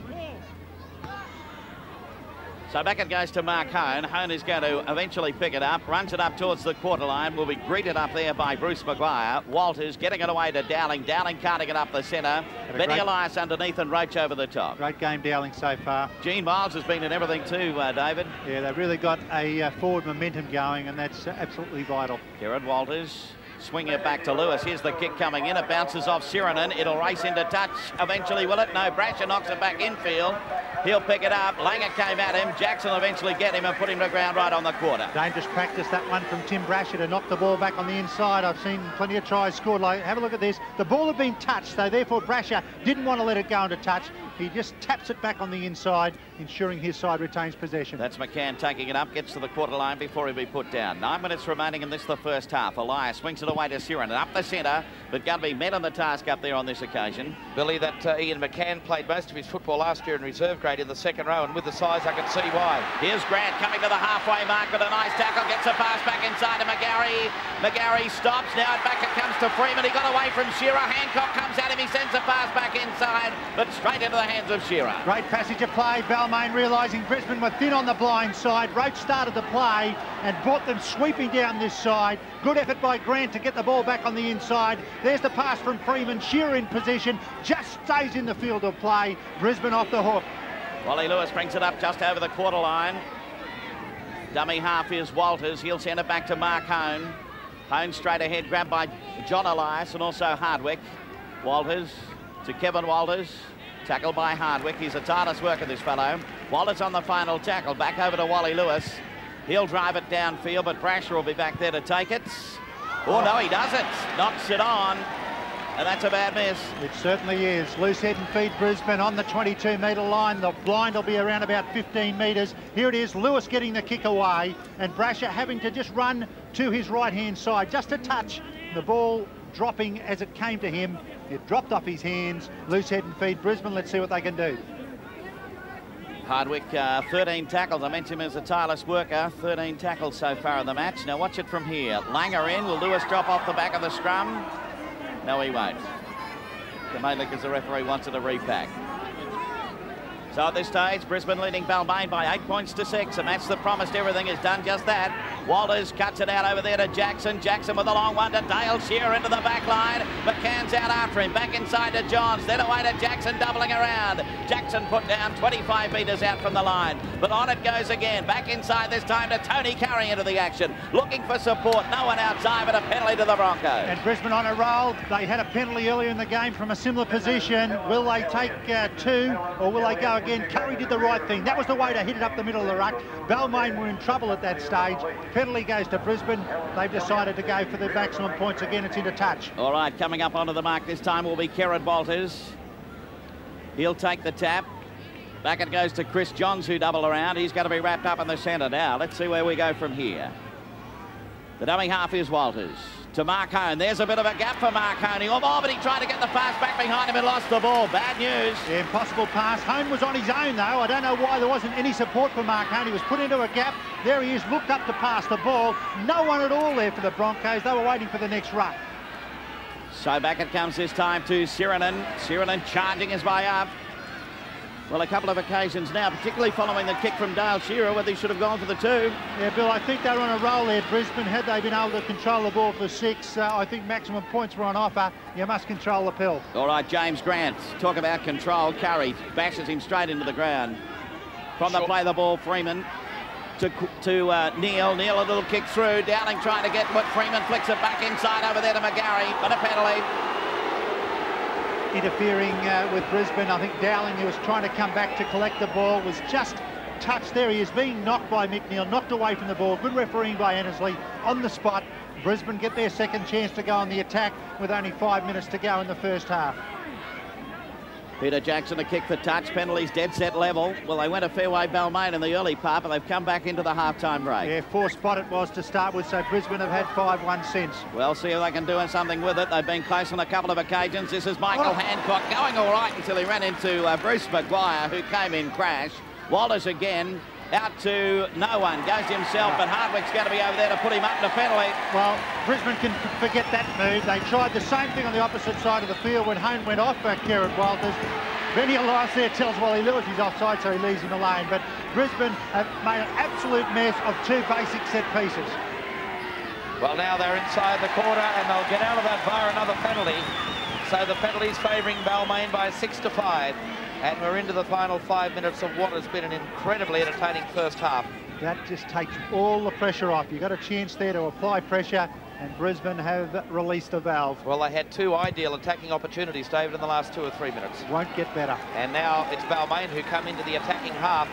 So back it goes to Mark Hone. Hone is going to eventually pick it up, runs it up towards the quarter line, will be greeted up there by Bruce Maguire. Walters getting it away to Dowling. Dowling carting it up the centre. Benny Elias underneath and Roach over the top. Great game, Dowling, so far. Gene Miles has been in everything too, David. Yeah, they've really got a forward momentum going, and that's absolutely vital. Kerrod Walters swinging it back to Lewis. Here's the kick coming in. It bounces off Sirinen. It'll race into touch. Eventually, will it? No. Brasher knocks it back infield. He'll pick it up. Langer came at him. Jackson will eventually get him and put him to ground right on the quarter. Dangerous practice, that one from Tim Brasher to knock the ball back on the inside. I've seen plenty of tries scored. Like, have a look at this. The ball had been touched, so therefore Brasher didn't want to let it go into touch. He just taps it back on the inside, ensuring his side retains possession. That's McCann taking it up, gets to the quarter line before he'll be put down. 9 minutes remaining in this, the first half. Elias swings it away to Sirinen, up the centre, but going to be met on the task up there on this occasion. Billy, that Ian McCann played most of his football last year in reserve grade in the second row, and with the size I can see why. Here's Grant coming to the halfway mark with a nice tackle, gets a pass back inside to McGarry. McGarry stops, now back it comes to Freeman. He got away from Shearer. Hancock comes at him, he sends a pass back inside, but straight into the hands of Shearer. Great passage of play. Balmain realising Brisbane were thin on the blind side. Roach started the play and brought them sweeping down this side. Good effort by Grant to get the ball back on the inside. There's the pass from Freeman. Shearer in position, just stays in the field of play. Brisbane off the hook. Wally Lewis brings it up just over the quarter line. Dummy half is Walters. He'll send it back to Mark Hone. Hone straight ahead, grabbed by John Elias and also Hardwick. Walters to Kevin Walters. Tackled by Hardwick. He's a tireless worker, this fellow. Walters on the final tackle. Back over to Wally Lewis. He'll drive it downfield, but Brasher will be back there to take it. Oh, no, he doesn't. Knocks it on. And that's a bad miss. It certainly is. Loose head and feed Brisbane on the 22-metre line. The blind will be around about 15 metres. Here it is, Lewis getting the kick away, and Brasher having to just run to his right-hand side, just a touch. The ball dropping as it came to him. It dropped off his hands. Loose head and feed Brisbane. Let's see what they can do. Hardwick, 13 tackles. I mentioned him as a tireless worker. 13 tackles so far in the match. Now watch it from here. Langer in. Will Lewis drop off the back of the scrum? No, he won't. Mainly because the referee wanted a repack. So at this stage, Brisbane leading Balmain by 8 points to 6. A match that promised everything has done just that. Walters cuts it out over there to Jackson. Jackson with a long one to Dale. Shearer into the back line. McCann's out after him. Back inside to Johns. Then away to Jackson, doubling around. Jackson put down 25 metres out from the line. But on it goes again. Back inside this time to Tony Curry into the action. Looking for support. No one outside, but a penalty to the Broncos. And Brisbane on a roll. They had a penalty earlier in the game from a similar position. Will they take two, or will they go again? Curry did the right thing. That was the way to hit it up the middle of the ruck. Balmain were in trouble at that stage. Penalty goes to Brisbane. They've decided to go for the maximum points again. It's into touch. All right, coming up onto the mark this time will be Kerrod Walters. He'll take the tap. Back it goes to Chris Johns, who double around. He's going to be wrapped up in the centre now. Let's see where we go from here. The dummy half is Walters. To Marcone. There's a bit of a gap for Marcone. Oh, but he tried to get the pass back behind him and lost the ball. Bad news. Yeah, impossible pass. Hone was on his own, though. I don't know why there wasn't any support for Marcone. He was put into a gap. There he is, looked up to pass the ball. No one at all there for the Broncos. They were waiting for the next ruck. So back it comes this time to Sirinen. Sirinen charging his way up. Well, a couple of occasions now, particularly following the kick from Dale Shearer, whether he should have gone for the two. Yeah, Bill, I think they were on a roll there, Brisbane. Had they been able to control the ball for 6, I think maximum points were on offer. You must control the pill. All right, James Grant. Talk about control. Curry bashes him straight into the ground. From the play the ball, Freeman to Neil. Neil a little kick through. Dowling trying to get, but Freeman flicks it back inside over there to McGarry. But a penalty. Interfering with Brisbane. I think Dowling, who was trying to come back to collect the ball, was just touched there. He is being knocked by McNeil, knocked away from the ball. Good refereeing by Annesley on the spot. Brisbane get their second chance to go on the attack with only 5 minutes to go in the first half. Peter Jackson a kick for touch. Penalties dead set level. Well, they went a fair way Balmain in the early part, but they've come back into the half-time break. Yeah, 4 spot it was to start with, so Brisbane have had 5-1 since. Well, see if they can do something with it. They've been close on a couple of occasions. This is Michael Hancock going all right until he ran into Bruce Maguire, who came in crash. Walters again. Out to no one, goes himself, but Hardwick's going to be over there to put him up to penalty. Well, Brisbane can forget that move. They tried the same thing on the opposite side of the field when Hone went off Kerrod Walters. Benny Elias there tells Wally Lewis he's offside, so he leaves him alone. But Brisbane have made an absolute mess of 2 basic set pieces. Well, now they're inside the quarter and they'll get out of that bar another penalty. So the penalty's favouring Balmain by 6-5. And we're into the final 5 minutes of what has been an incredibly entertaining first half. That just takes all the pressure off. You've got a chance there to apply pressure, and Brisbane have released a valve. Well, they had 2 ideal attacking opportunities, David, in the last 2 or 3 minutes. Won't get better. And now it's Balmain who come into the attacking half.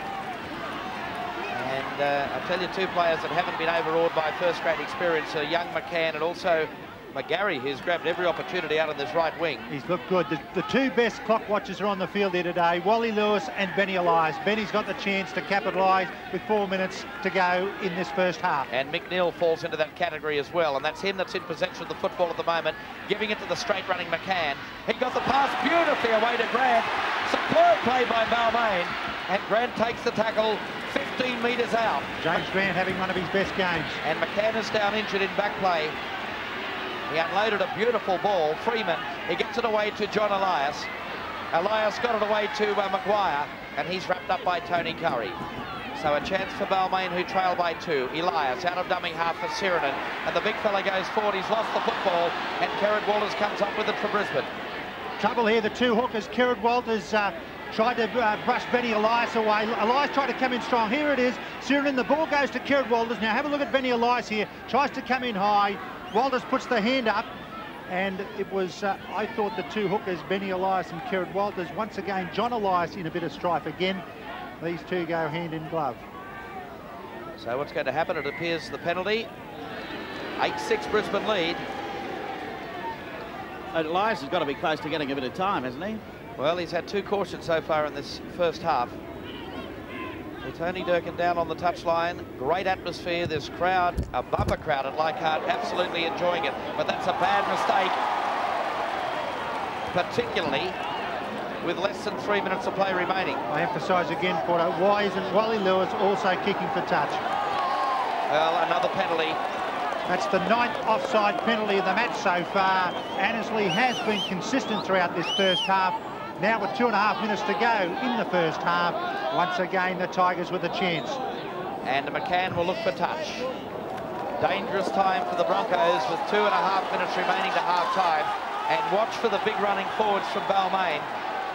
And I'll tell you, 2 players that haven't been overawed by first-grade experience are young McCann and also McGarry, who's grabbed every opportunity out of this right wing. He's looked good. The 2 best clock watchers are on the field here today, Wally Lewis and Benny Elias. Benny's got the chance to capitalise with 4 minutes to go in this first half. And McNeil falls into that category as well, and that's him that's in possession of the football at the moment, giving it to the straight-running McCann. He got the pass beautifully away to Grant. Superb play by Balmain, and Grant takes the tackle 15 metres out. James Grant having one of his best games. And McCann is down injured in back play. He unloaded a beautiful ball. Freeman, he gets it away to John Elias. Elias got it away to Maguire, and he's wrapped up by Tony Curry. So a chance for Balmain, who trail by 2. Elias out of dummy half for Sirinen, and the big fella goes forward. He's lost the football, and Kerrod Walters comes up with it for Brisbane. Trouble here, the 2 hookers. Kerrod Walters tried to brush Benny Elias away. Elias tried to come in strong. Here it is. Sirinen, the ball goes to Kerrod Walters. Now have a look at Benny Elias here. Tries to come in high. Walters puts the hand up, and it was, I thought, the 2 hookers, Benny Elias and Kerrod Walters. Once again, John Elias in a bit of strife again. These 2 go hand in glove. So what's going to happen? It appears the penalty. 8-6 Brisbane lead. Elias has got to be close to getting a bit of time, hasn't he? Well, he's had 2 cautions so far in this first half. So Tony Durkin down on the touchline. Great atmosphere. This crowd, a bumper crowd at Leichhardt, absolutely enjoying it. But that's a bad mistake, particularly with less than 3 minutes of play remaining. I emphasise again, Porto, why isn't Wally Lewis also kicking for touch? Well, another penalty. That's the 9th offside penalty of the match so far. Annesley has been consistent throughout this first half. Now with 2.5 minutes to go in the first half, once again the Tigers with a chance. And McCann will look for touch. Dangerous time for the Broncos with 2.5 minutes remaining to half-time. And watch for the big running forwards from Balmain.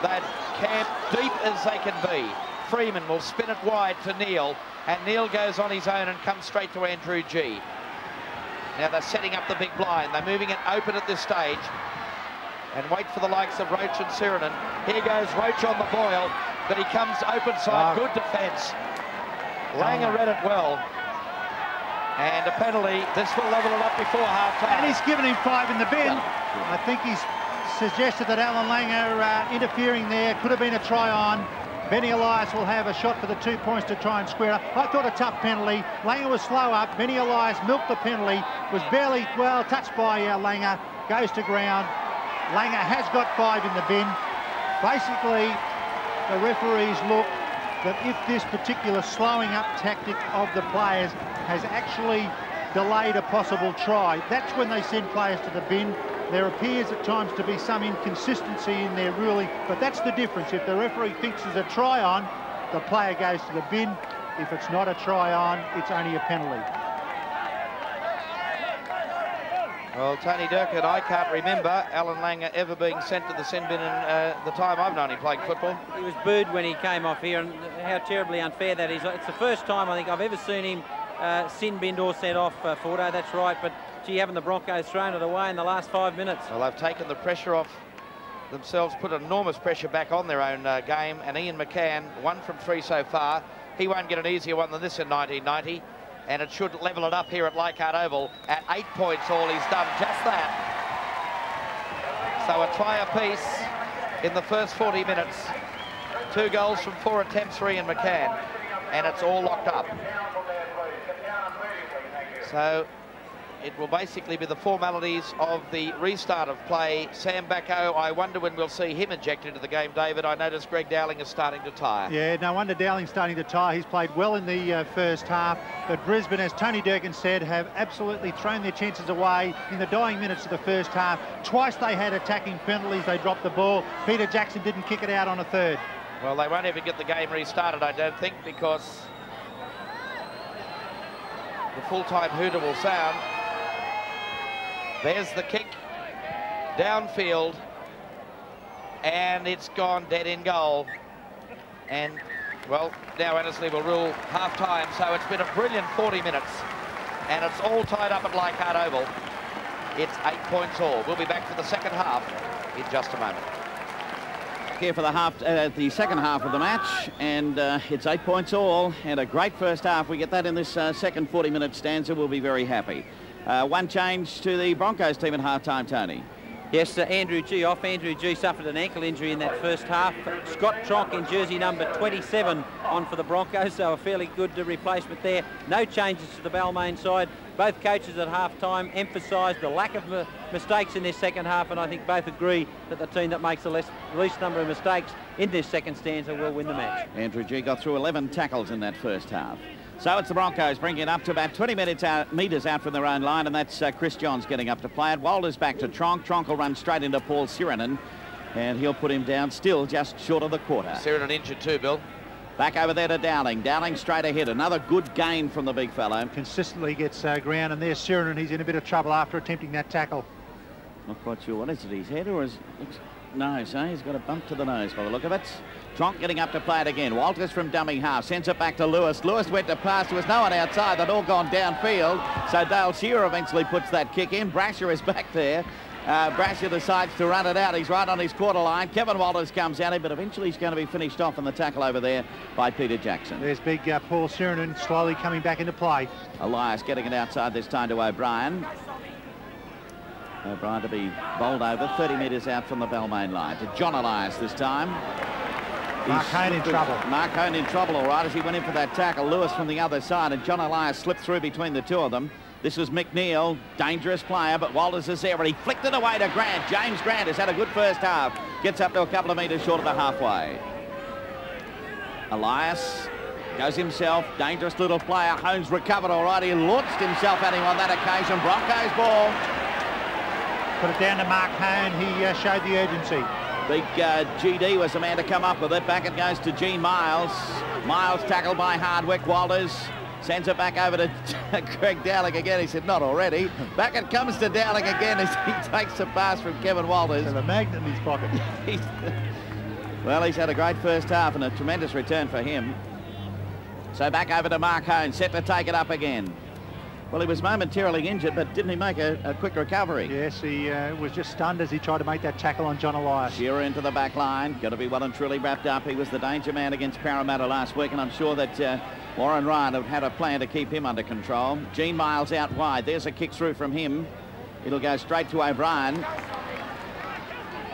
They're camped deep as they can be. Freeman will spin it wide to Neil, and Neil goes on his own and comes straight to Andrew G. Now they're setting up the big blind. They're moving it open at this stage. And wait for the likes of Roach and Sirinen. Here goes Roach on the boil, but he comes open side. Good defence. Langer read it well. And a penalty. This will level it up before half-time. And he's given him 5 in the bin. I think he's suggested that Alan Langer interfering there. Could have been a try on. Benny Elias will have a shot for the 2 points to try and square up. I thought a tough penalty. Langer was slow up. Benny Elias milked the penalty. Was barely, well, touched by Langer. Goes to ground. Langer has got 5 in the bin. Basically, the referees look that if this particular slowing up tactic of the players has actually delayed a possible try, that's when they send players to the bin. There appears at times to be some inconsistency in their ruling, but that's the difference. If the referee thinks there's a try on, the player goes to the bin. If it's not a try on, it's only a penalty. Well, Tony Durkin, I can't remember Alan Langer ever being sent to the sin bin in the time I've known him playing football. He was booed when he came off here, and how terribly unfair that is. It's the first time I think I've ever seen him sin binned or sent off, Fordo, that's right, but gee, haven't the Broncos thrown it away in the last 5 minutes? Well, they've taken the pressure off themselves, put enormous pressure back on their own game, and Ian McCann, 1 from 3 so far. He won't get an easier one than this in 1990, and it should level it up here at Leichhardt Oval at 8 points all. He's done just that. So a try apiece in the first 40 minutes. 2 goals from 4 attempts for Ian McCann, and it's all locked up. So it will basically be the formalities of the restart of play. Sam Bacco, I wonder when we'll see him injected into the game, David. I noticed Greg Dowling is starting to tire. Yeah, no wonder Dowling's starting to tire. He's played well in the first half, but Brisbane, as Tony Durkin said, have absolutely thrown their chances away in the dying minutes of the first half. Twice they had attacking penalties. They dropped the ball. Peter Jackson didn't kick it out on a third. Well, they won't even get the game restarted, I don't think, because the full-time hooter will sound. There's the kick, downfield, and it's gone dead in goal. And, well, now Annesley will rule half-time, so it's been a brilliant 40 minutes, and it's all tied up at Leichhardt Oval. It's 8 points all. We'll be back for the second half in just a moment. Here for the second half of the match, and it's 8 points all, and a great first half. We get that in this second 40-minute stanza. We'll be very happy. One change to the Broncos team at half-time, Tony. Yes, Andrew G off. Andrew G suffered an ankle injury in that first half. Scott Tronk in jersey number 27 on for the Broncos, so a fairly good replacement there. No changes to the Balmain side. Both coaches at half-time emphasised the lack of mistakes in this second half, and I think both agree that the team that makes the least number of mistakes in this second stanza will win the match. Andrew G got through 11 tackles in that first half. So it's the Broncos bringing it up to about 20 metres out from their own line, and that's Chris Johns getting up to play it. Walder's back to Tronk. Tronk will run straight into Paul Sirinen, and he'll put him down still just short of the quarter. Sirinen injured too, Bill. Back over there to Dowling. Dowling straight ahead. Another good gain from the big fellow. Consistently gets ground, and there's Sirinen. He's in a bit of trouble after attempting that tackle. Not quite sure. What is it, his head or his nose? Eh? He's got a bump to the nose by the look of it. Tronk getting up to play it again. Walters from dummy half. Sends it back to Lewis. Lewis went to pass. There was no one outside. They'd all gone downfield. So Dale Shearer eventually puts that kick in. Brasher is back there. Brasher decides to run it out. He's right on his quarter line. Kevin Walters comes at him, but eventually he's going to be finished off in the tackle over there by Peter Jackson. There's big Paul Sirinen slowly coming back into play. Elias getting it outside this time to O'Brien. O'Brien to be bowled over 30 metres out from the Balmain line. To John Elias this time. Mark Hone in trouble. Mark Hone in trouble, all right, as he went in for that tackle. Lewis from the other side, and John Elias slipped through between the two of them. This is McNeil, dangerous player, but Walters is there, and he flicked it away to Grant. James Grant has had a good first half. Gets up to a couple of metres short of the halfway. Elias goes himself, dangerous little player. Hone's recovered all right. He launched himself at him on that occasion. Broncos ball. Put it down to Mark Hone. He showed the urgency. Big GD was the man to come up with it. Back it goes to Gene Miles. Miles tackled by Hardwick. Walters sends it back over to Greg Dowling again. He said, not already. Back it comes to Dowling again as he takes the pass from Kevin Walters. There's a magnet in his pocket. Well, he's had a great first half and a tremendous return for him. So back over to Mark Hone, set to take it up again. Well, he was momentarily injured, but didn't he make a quick recovery? Yes, he was just stunned as he tried to make that tackle on John Elias. Shearer into the back line, got to be well and truly wrapped up. He was the danger man against Parramatta last week, and I'm sure that Warren Ryan have had a plan to keep him under control. Gene Miles out wide. There's a kick through from him. It'll go straight to O'Brien.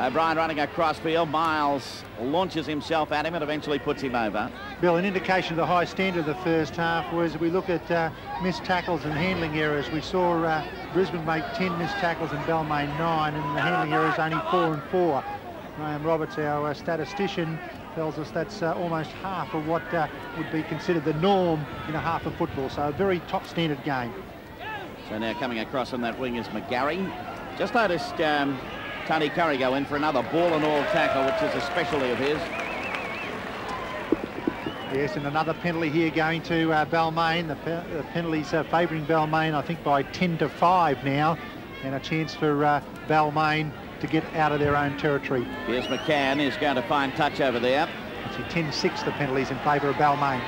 O'Brien running across field. Miles launches himself at him and eventually puts him over. Bill, an indication of the high standard of the first half was we look at missed tackles and handling errors. We saw Brisbane make 10 missed tackles and Balmain 9, and the handling errors only 4 and 4. Graham Roberts, our statistician, tells us that's almost half of what would be considered the norm in a half of football. So a very top standard game. So now coming across on that wing is McGarry. Just noticed Tony Curry go in for another ball and all tackle, which is a specialty of his. Yes, and another penalty here going to Balmain. The penalty's favouring Balmain, I think, by 10-5 now, and a chance for Balmain to get out of their own territory. Here's McCann, who's going to find touch over there. Actually, 10-6 the penalties in favour of Balmain.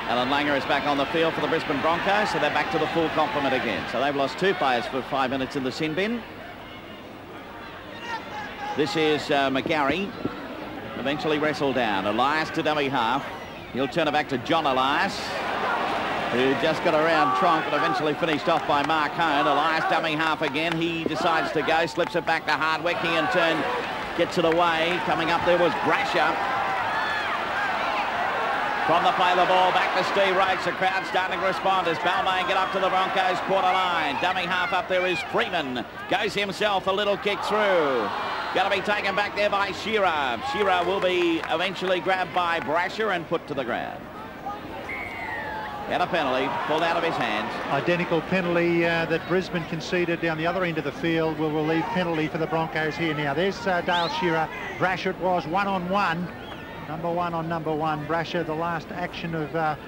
Alan Langer is back on the field for the Brisbane Broncos, so they're back to the full complement again. So they've lost 2 players for 5 minutes in the sin bin. This is McGarry, eventually wrestled down. Elias to dummy half. He'll turn it back to John Elias, who just got around Tronk but eventually finished off by Mark Hone. Elias dummy half again. He decides to go, slips it back to Hardwick. He in turn gets it away. Coming up there was Brasher. From the play the ball back to Steve Roach. The crowd starting to respond as Balmain get up to the Broncos quarter line. Dummy half up there is Freeman. Goes himself, a little kick through. Got to be taken back there by Shearer. Shearer will be eventually grabbed by Brasher and put to the ground. And a penalty pulled out of his hands. Identical penalty that Brisbane conceded down the other end of the field. Will relieve penalty for the Broncos here now. There's Dale Shearer. Brasher, it was 1-on-1. Number 1 on number 1. Brasher, the last action of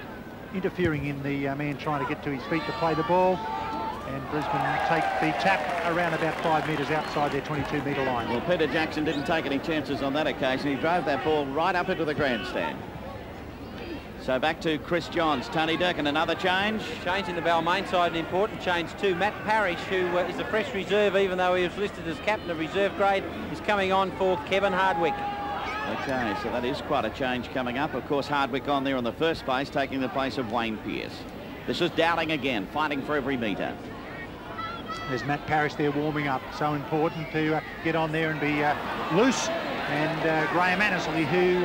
interfering in the man trying to get to his feet to play the ball. And Brisbane take the tap around about 5 metres outside their 22-metre line. Well, Peter Jackson didn't take any chances on that occasion. He drove that ball right up into the grandstand. So back to Chris Johns. Tony Durkin, another change. Change in the Balmain side, an important change too. Matt Parrish, who is a fresh reserve, even though he was listed as captain of reserve grade, is coming on for Kevin Hardwick. Okay, so that is quite a change coming up. Of course, Hardwick on there in the first place, taking the place of Wayne Pearce. This is Dowling again, fighting for every metre. There's Matt Parrish there warming up. So important to get on there and be loose. And Graham Annesley, who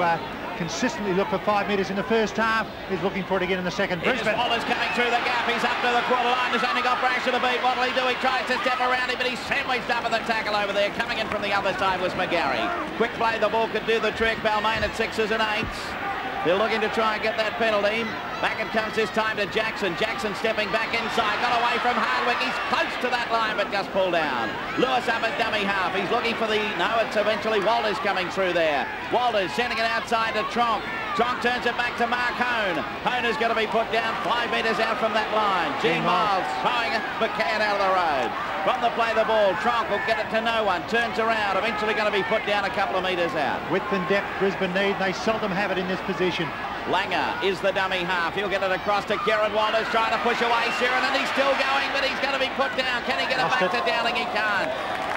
consistently looked for 5 metres in the first half, is looking for it again in the second. Brisbane. Waller's coming through the gap. He's up to the quarter line. He's only got Brasher to beat. What'll he do? He tries to step around him, but he's sandwiched up at the tackle over there. Coming in from the other side was McGarry. Quick play, the ball could do the trick. Balmain at 6s and 8s. They're looking to try and get that penalty. Back it comes this time to Jackson. Jackson stepping back inside. Got away from Hardwick. He's close to that line, but just pulled down. Lewis up at dummy half. He's looking for the... No, it's eventually Walters coming through there. Walters sending it outside to Tronk. Tronk turns it back to Mark Hone. Hone is going to be put down 5 metres out from that line. Gene Miles throwing McCann out of the road. From the play the ball, Tronk will get it to no one. Turns around, eventually going to be put down a couple of metres out. Width and depth Brisbane need. They seldom have it in this position. Langer is the dummy half. He'll get it across to Kieran Walters, trying to push away Sheeran, and he's still going, but he's going to be put down. Can he get it back to Dowling? He can't.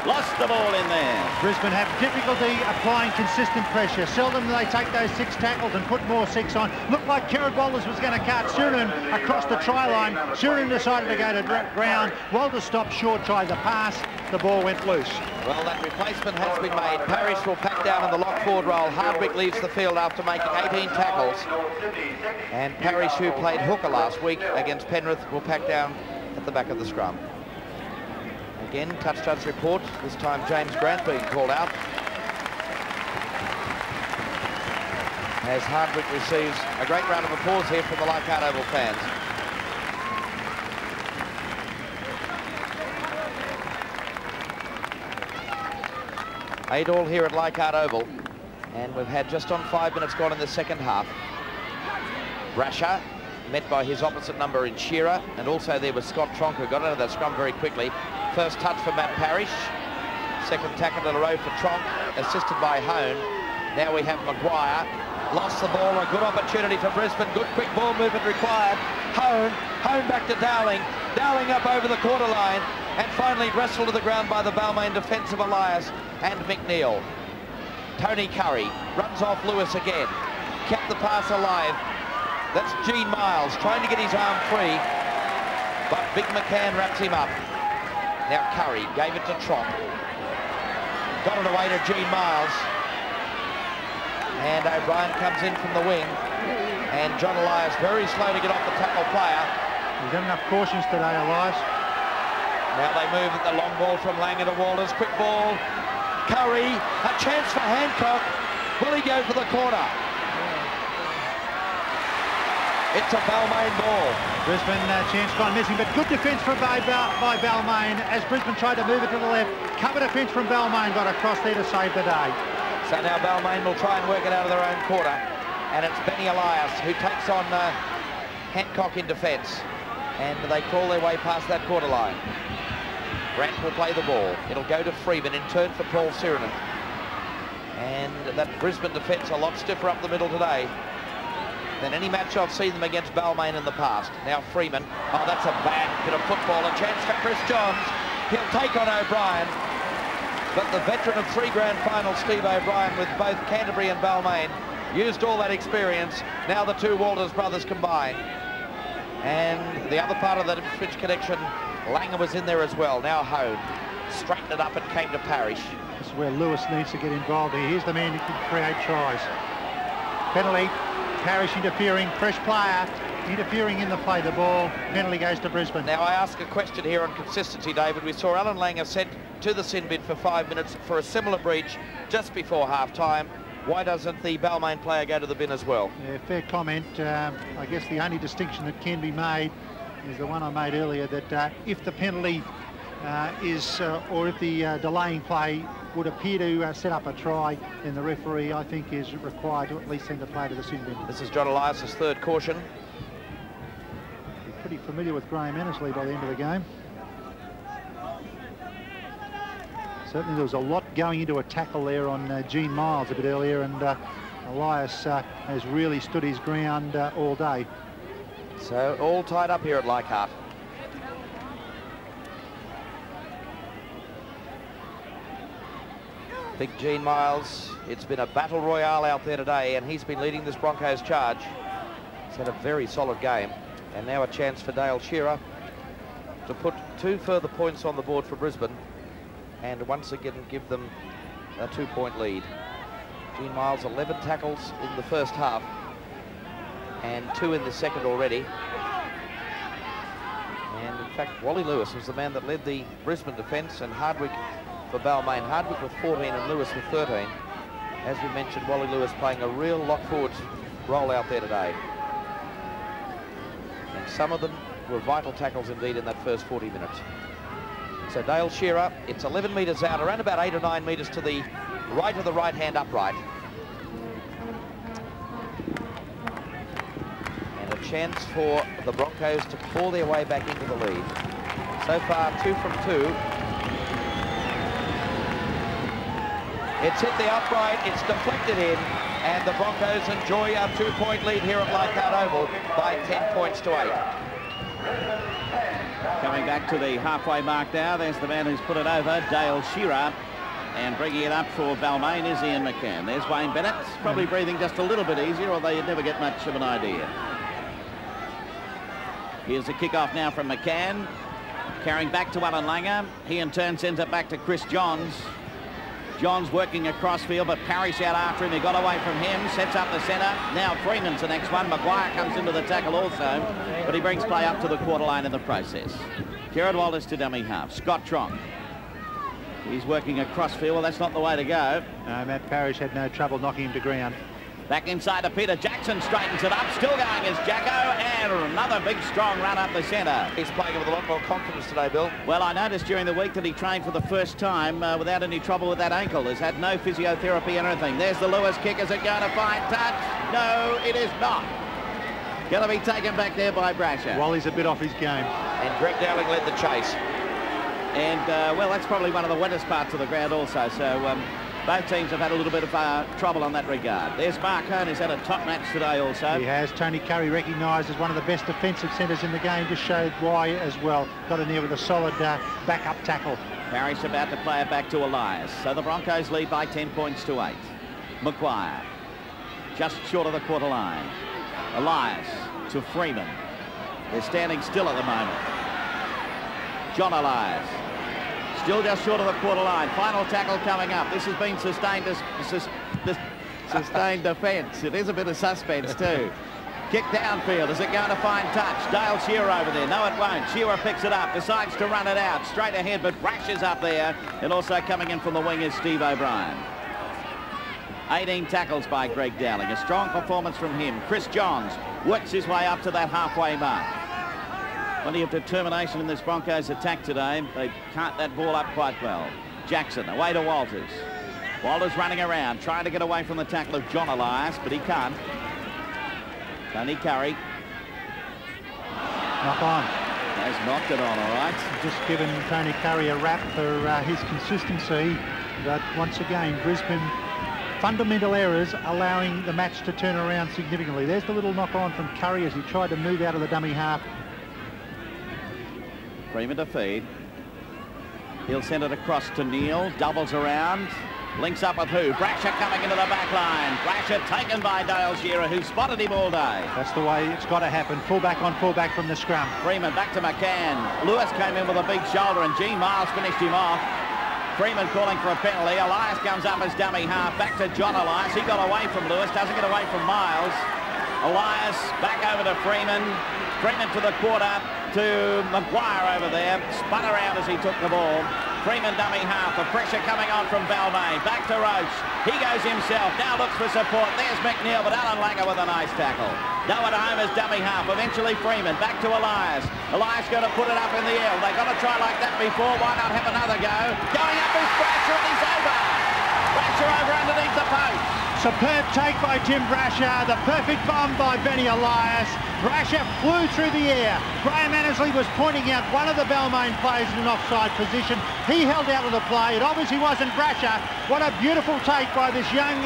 Lost the ball in there. Brisbane have difficulty applying consistent pressure. Seldom do they take those 6 tackles and put more 6 on. Looked like Kerrod Walters was going to cut Surin across the try line. Surin decided to go to ground. Walters stopped short, tried the pass. The ball went loose. Well, that replacement has been made. Parrish will pack down in the lock forward role. Hardwick leaves the field after making 18 tackles. And Parrish, who played hooker last week against Penrith, will pack down at the back of the scrum. Again, touch judge report, this time James Grant being called out. As Hardwick receives a great round of applause here from the Leichhardt Oval fans. Eight all here at Leichhardt Oval, and we've had just on 5 minutes gone in the second half. Brasher met by his opposite number in Shearer, and also there was Scott Tronk, who got out of that scrum very quickly. First touch for Matt Parrish, second tackle in a row for Tronk, assisted by Hone. Now we have Maguire, lost the ball, a good opportunity for Brisbane, good quick ball movement required. Hone back to Dowling, Dowling up over the quarter line, and finally wrestled to the ground by the Balmain defence of Elias and McNeil. Tony Curry runs off Lewis again, kept the pass alive. That's Gene Miles trying to get his arm free, but Big McCann wraps him up. Now Curry gave it to Tronk. Got it away to Gene Miles. And O'Brien comes in from the wing. And John Elias very slow to get off the tackle player. He's got enough cautions today, Elias. Now they move at the long ball from Langer to Walters. Quick ball. Curry, a chance for Hancock. Will he go for the corner? It's a Balmain ball. Brisbane chance gone missing, but good defence by Balmain as Brisbane tried to move it to the left. Cover defence from Balmain got across there to save the day. So now Balmain will try and work it out of their own quarter. And it's Benny Elias who takes on Hancock in defence. And they crawl their way past that quarter line. Grant will play the ball. It'll go to Freeman in turn for Paul Sirinen. And that Brisbane defence a lot stiffer up the middle today than any match I've seen them against Balmain in the past. Now Freeman, oh, that's a bad bit of football, a chance for Chris Johns. He'll take on O'Brien, but the veteran of 3 grand finals, Steve O'Brien, with both Canterbury and Balmain, used all that experience. Now the 2 Walters brothers combine. And the other part of the Fitch connection, Langer was in there as well. Now Hone straightened it up and came to Parrish. This is where Lewis needs to get involved here. Here's the man who can create tries. Penalty. Parrish interfering, fresh player, interfering in the play. The ball, penalty goes to Brisbane. Now I ask a question here on consistency, David. We saw Alan Langer sent to the sin bin for 5 minutes for a similar breach just before half-time. Why doesn't the Balmain player go to the bin as well? Yeah, fair comment. I guess the only distinction that can be made is the one I made earlier, that if the penalty or if the delaying play would appear to set up a try, then the referee, I think, is required to at least send the player to the sin bin. This is John Elias' 3rd caution. He's pretty familiar with Graham Annesley by the end of the game. Certainly there was a lot going into a tackle there on Gene Miles a bit earlier, and Elias has really stood his ground all day. So all tied up here at Leichhardt. Big Gene Miles, it's been a battle royale out there today, and he's been leading this Broncos charge. He's had a very solid game, and now a chance for Dale Shearer to put 2 further points on the board for Brisbane, and once again give them a 2-point lead. Gene Miles, 11 tackles in the first half, and 2 in the second already. And in fact, Wally Lewis was the man that led the Brisbane defence, and Hardwick for Balmain. Hardwick with 14 and Lewis with 13. As we mentioned, Wally Lewis playing a real lock-forward role out there today. And some of them were vital tackles indeed in that first 40 minutes. So Dale Shearer, it's 11 metres out, around about 8 or 9 metres to the right of the right-hand upright. And a chance for the Broncos to claw their way back into the lead. So far, 2 from 2. It's hit the upright, it's deflected in, and the Broncos enjoy a 2-point lead here at Leichhardt Oval by 10 points to 8. Coming back to the halfway mark now. There's the man who's put it over, Dale Shearer. And bringing it up for Balmain is Ian McCann. There's Wayne Bennett, probably breathing just a little bit easier, although you'd never get much of an idea. Here's a kick-off now from McCann. Carrying back to Alan Langer. He in turn sends it back to Chris Johns. Johns working across field, but Parrish out after him. He got away from him, sets up the centre. Now Freeman's the next one. Maguire comes into the tackle also, but he brings play up to the quarter line in the process. Gerard Walters to dummy half. Scott Tronk. He's working across field. Well, that's not the way to go. No, Matt Parrish had no trouble knocking him to ground. Back inside to Peter Jackson, straightens it up. Still going is Jacko, and another big, strong run up the centre. He's playing with a lot more confidence today, Bill. Well, I noticed during the week that he trained for the first time without any trouble with that ankle. Has had no physiotherapy or anything. There's the Lewis kick. Is it going to find touch? No, it is not. Going to be taken back there by Brasher. Wally's a bit off his game. And Greg Dowling led the chase. And, well, that's probably one of the wettest parts of the ground also. So both teams have had a little bit of trouble on that regard. There's Mark Hone, who's had a top match today also. He has. Tony Curry recognised as one of the best defensive centres in the game. Just showed why as well. Got in there with a solid backup tackle. Parrish about to play it back to Elias. So the Broncos lead by 10 points to 8. Maguire just short of the quarter line. Elias to Freeman. They're standing still at the moment. John Elias. Still just short of the quarter line. Final tackle coming up. This has been sustained sustained defence. It is a bit of suspense too. Kick downfield. Is it going to find touch? Dale Shearer over there. No, it won't. Shearer picks it up. Decides to run it out. Straight ahead, but Brasher's up there. And also coming in from the wing is Steve O'Brien. 18 tackles by Greg Dowling. A strong performance from him. Chris Johns works his way up to that halfway mark. Plenty of determination in this Broncos attack today. They cart that ball up quite well. Jackson away to Walters. Walters running around, trying to get away from the tackle of John Elias, but he can't. Tony Curry. Knock on. Has knocked it on, all right. Just given Tony Curry a rap for his consistency. But once again, Brisbane fundamental errors allowing the match to turn around significantly. There's the little knock on from Curry as he tried to move out of the dummy half. Freeman to feed. He'll send it across to Neal. Doubles around. Links up with who? Brasher coming into the back line. Brasher taken by Dale Shearer, who spotted him all day. That's the way it's got to happen. Fullback on fullback from the scrum. Freeman back to McCann. Lewis came in with a big shoulder and Gene Miles finished him off. Freeman calling for a penalty. Elias comes up as dummy half. Back to John Elias. He got away from Lewis. Doesn't get away from Miles. Elias back over to Freeman. Freeman to the quarter to Maguire over there. Spun around as he took the ball. Freeman dummy half. The pressure coming on from Balmain. Back to Roach. He goes himself. Now looks for support. There's McNeil, but Alan Langer with a nice tackle. Noah at home as dummy half. Eventually Freeman. Back to Elias. Elias going to put it up in the air. They got to try like that before. Why not have another go? Going up is Brasher and he's over. Brasher over underneath the post. Superb take by Tim Brasher. The perfect bomb by Benny Elias. Brasher flew through the air. Graham Annesley was pointing out one of the Balmain players in an offside position. He held out of the play. It obviously wasn't Brasher. What a beautiful take by this young,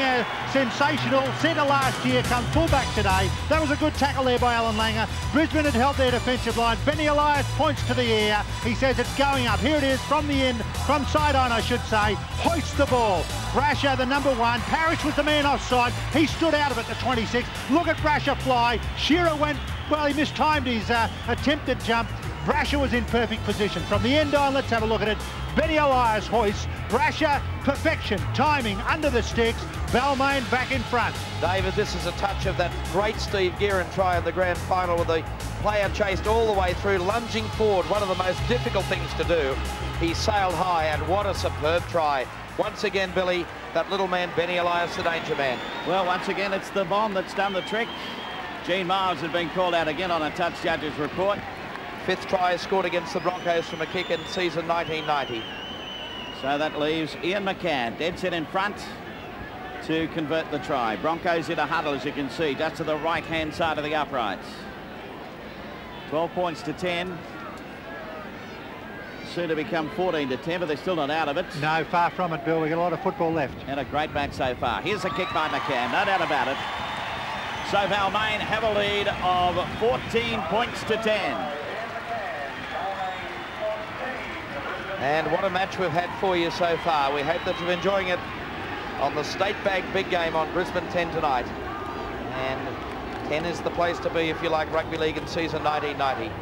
sensational centre last year, come fullback today. That was a good tackle there by Alan Langer. Brisbane had held their defensive line. Benny Elias points to the air. He says it's going up. Here it is from the end, from sideline I should say. Hoists the ball. Brasher, the number one. Parrish was the man offside. He stood out of it, the 26. Look at Brasher fly. Shearer went, well, he mistimed his attempted jump. Brasher was in perfect position. From the end on, let's have a look at it. Benny Elias hoists. Brasher, perfection. Timing under the sticks. Balmain back in front. David, this is a touch of that great Steve Gearin try in the grand final with the player chased all the way through, lunging forward. One of the most difficult things to do. He sailed high, and what a superb try. Once again, Billy, that little man, Benny Elias, the danger man. Well, once again, it's the bomb that's done the trick. Gene Miles had been called out again on a touch judge's report. 5th try scored against the Broncos from a kick in season 1990. So that leaves Ian McCann dead set in front to convert the try. Broncos in a huddle, as you can see, just to the right-hand side of the uprights. 12 points to 10. Soon to become 14 to 10, but they're still not out of it. No, far from it, Bill. We've got a lot of football left. And a great match so far. Here's a kick by McCann, no doubt about it. So Balmain have a lead of 14 points to 10. And what a match we've had for you so far. We hope that you're enjoying it on the State Bank big game on Brisbane 10 tonight. And 10 is the place to be if you like rugby league in season 1990.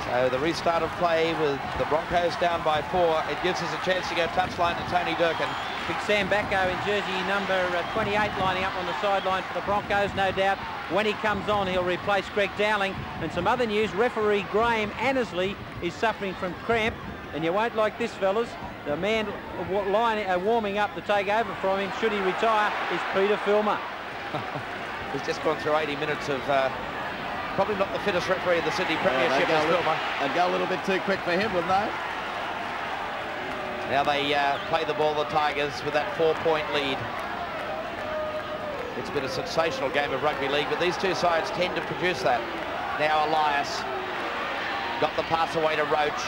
So the restart of play with the Broncos down by 4. It gives us a chance to go touchline to Tony Durkin. Big Sam Bacco in jersey number 28 lining up on the sideline for the Broncos, no doubt. When he comes on, he'll replace Greg Dowling. And some other news, referee Graham Annesley is suffering from cramp. And you won't like this, fellas. The man warming up to take over from him, should he retire, is Peter Filmer. He's just gone through 80 minutes of probably not the fittest referee in the Sydney Premiership, as Filmer. They'd go a little bit too quick for him, wouldn't they? Now they play the ball, the Tigers, with that 4-point lead. It's been a sensational game of rugby league, but these two sides tend to produce that. Now Elias got the pass away to Roach.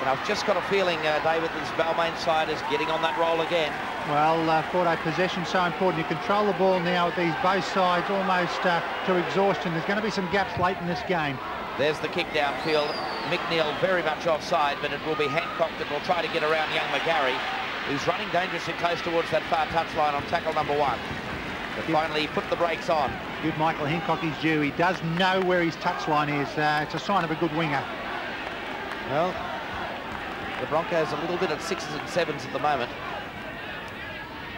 And I've just got a feeling, David, this Balmain side is getting on that roll again. Well, Fordo, possession so important. You control the ball now with these both sides almost to exhaustion. There's going to be some gaps late in this game. There's the kick downfield. McNeil very much offside, but it will be Hancock that will try to get around young McGarry, who's running dangerously close towards that far touchline on tackle number 1. But finally, he put the brakes on. Give Michael Hancock his due. He does know where his touchline is. It's a sign of a good winger. Well, the Broncos a little bit at 6s and 7s at the moment.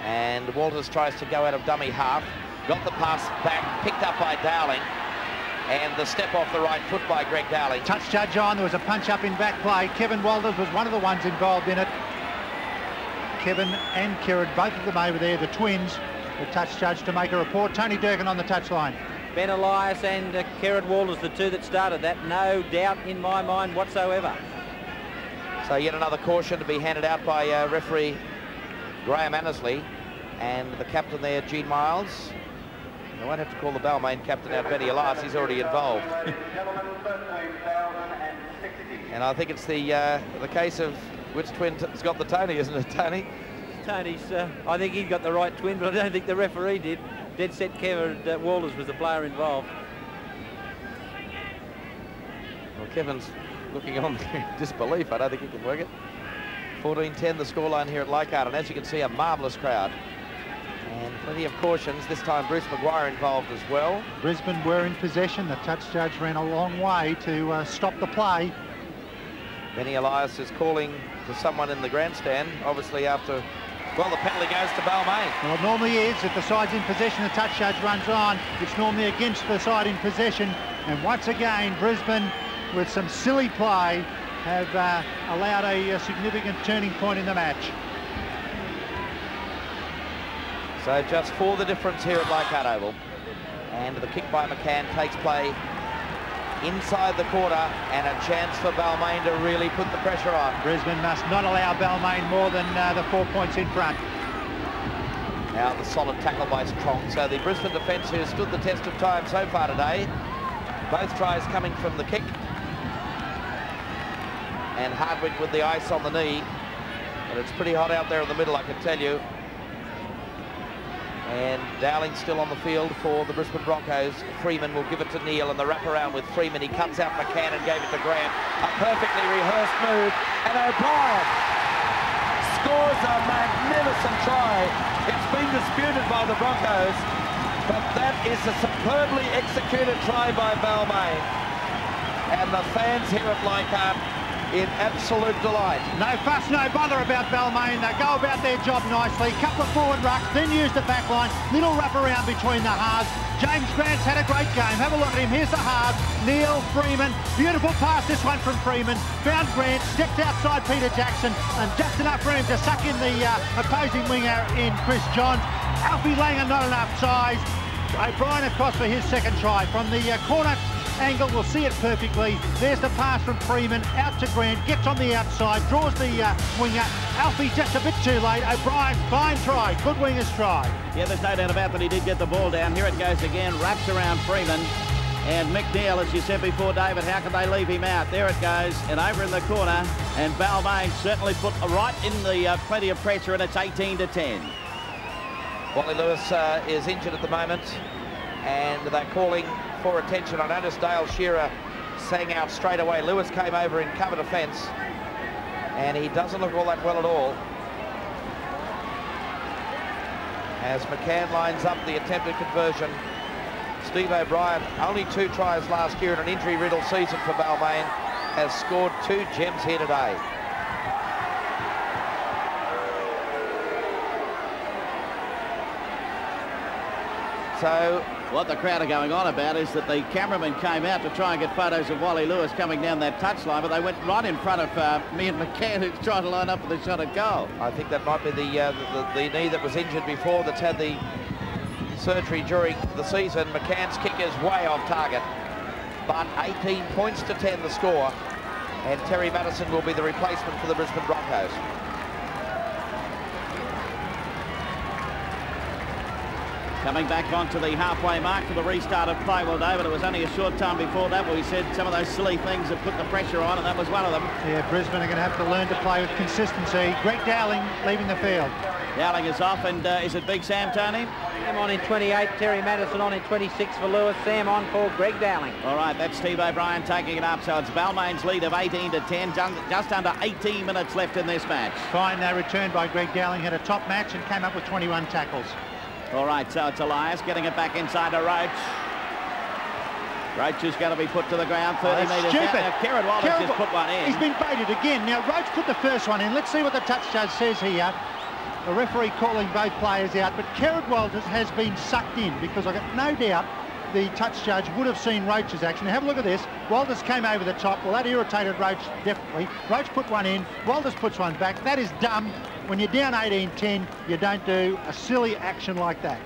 And Walters tries to go out of dummy half. Got the pass back, picked up by Dowling. And the step off the right foot by Greg Dowling. Touch judge on. There was a punch up in back play. Kevin Walters was one of the ones involved in it. Kevin and Kerrod, both of them over there, the twins. The touch judge to make a report. Tony Durkin on the touchline. Ben Elias and Kerrod Walters, the two that started that. No doubt in my mind whatsoever. So yet another caution to be handed out by referee Graham Annesley. And the captain there, Gene Miles. I won't have to call the Balmain captain out, Benny Elias. He's already involved. And I think it's the case of which twin's got the Tony, isn't it, Tony? Tony's, I think he got the right twin, but I don't think the referee did. Dead set Kevin Walters was the player involved. Well, Kevin's looking on in disbelief. I don't think he can work it. 14-10 the scoreline here at Leichhardt, and as you can see, a marvellous crowd. And plenty of cautions. This time Bruce Maguire involved as well. Brisbane were in possession. The touch judge ran a long way to stop the play. Benny Elias is calling to someone in the grandstand, obviously after, well, the penalty goes to Balmain. Well, it normally is. If the side's in possession, the touch judge runs on. It's normally against the side in possession. And once again, Brisbane, with some silly play, have allowed a significant turning point in the match. So just for the difference here at Leichhardt Oval. And the kick by McCann takes play inside the quarter, and a chance for Balmain to really put the pressure on. Brisbane must not allow Balmain more than the 4 points in front. Now the solid tackle by Strong. So the Brisbane defence, who stood the test of time so far today, both tries coming from the kick. And Hardwick with the ice on the knee. But it's pretty hot out there in the middle, I can tell you. And Dowling still on the field for the Brisbane Broncos. Freeman will give it to Neil, and the wraparound with Freeman. He cuts out McCann and gave it to Grant. A perfectly rehearsed move. And O'Brien scores a magnificent try. It's been disputed by the Broncos, but that is a superbly executed try by Balmain. And the fans here at Leichhardt in absolute delight. No fuss, no bother about Balmain. They go about their job nicely. Couple of forward rucks, then use the back line. Little wrap around between the halves. James Grant's had a great game. Have a look at him. Here's the halves. Neil, Freeman. Beautiful pass, this one from Freeman. Found Grant, stepped outside Peter Jackson, and just enough room to suck in the opposing winger in Chris Johns. Alfie Langer not enough size. O'Brien across for his second try. From the corner angle, we'll see it perfectly. There's the pass from Freeman out to Grant, gets on the outside, draws the winger. Alfie just a bit too late. O'Brien, fine try, good winger's try. Yeah, there's no doubt about that. He did get the ball down. Here it goes again, wraps around Freeman. And McNeil, as you said before, David, how can they leave him out? There it goes, and over in the corner. And Balmain certainly put right in the plenty of pressure, and it's 18-10. Wally Lewis is injured at the moment, and they're calling for attention. I noticed Dale Shearer sang out straight away. Lewis came over in cover defence, and he doesn't look all that well at all. As McCann lines up the attempted conversion. Steve O'Brien, only 2 tries last year in an injury-riddled season for Balmain, has scored 2 gems here today. So what the crowd are going on about is that the cameraman came out to try and get photos of Wally Lewis coming down that touchline, but they went right in front of me and McCann, who's trying to line up for the shot at goal. I think that might be the knee that was injured before, that's had the surgery during the season. McCann's kick is way off target, but 18 points to 10 the score, and Terry Madison will be the replacement for the Brisbane Broncos. Coming back onto the halfway mark for the restart of play. Well, David, it was only a short time before that where we said some of those silly things that put the pressure on, and that was one of them. Yeah, Brisbane are going to have to learn to play with consistency. Greg Dowling leaving the field. Dowling is off, and is it Big Sam, Tony? Sam on in 28, Terry Madison on in 26 for Lewis. Sam on for Greg Dowling. All right, that's Steve O'Brien taking it up. So it's Balmain's lead of 18 to 10. Just under 18 minutes left in this match. Fine return by Greg Dowling. Had a top match and came up with 21 tackles. All right, so it's Elias getting it back inside to Roach. Roach is going to be put to the ground 30 metres stupid. out. Now, Kerrod Walters just put one in. He's been baited again. Now, Roach put the first one in. Let's see what the touch judge says here. The referee calling both players out, but Kerrod Walters has been sucked in because I've got no doubt the touch judge would have seen Roach's action. Now, have a look at this. Walters came over the top. Well, that irritated Roach definitely. Roach put one in. Walters puts one back. That is dumb. When you're down 18-10, you don't do a silly action like that.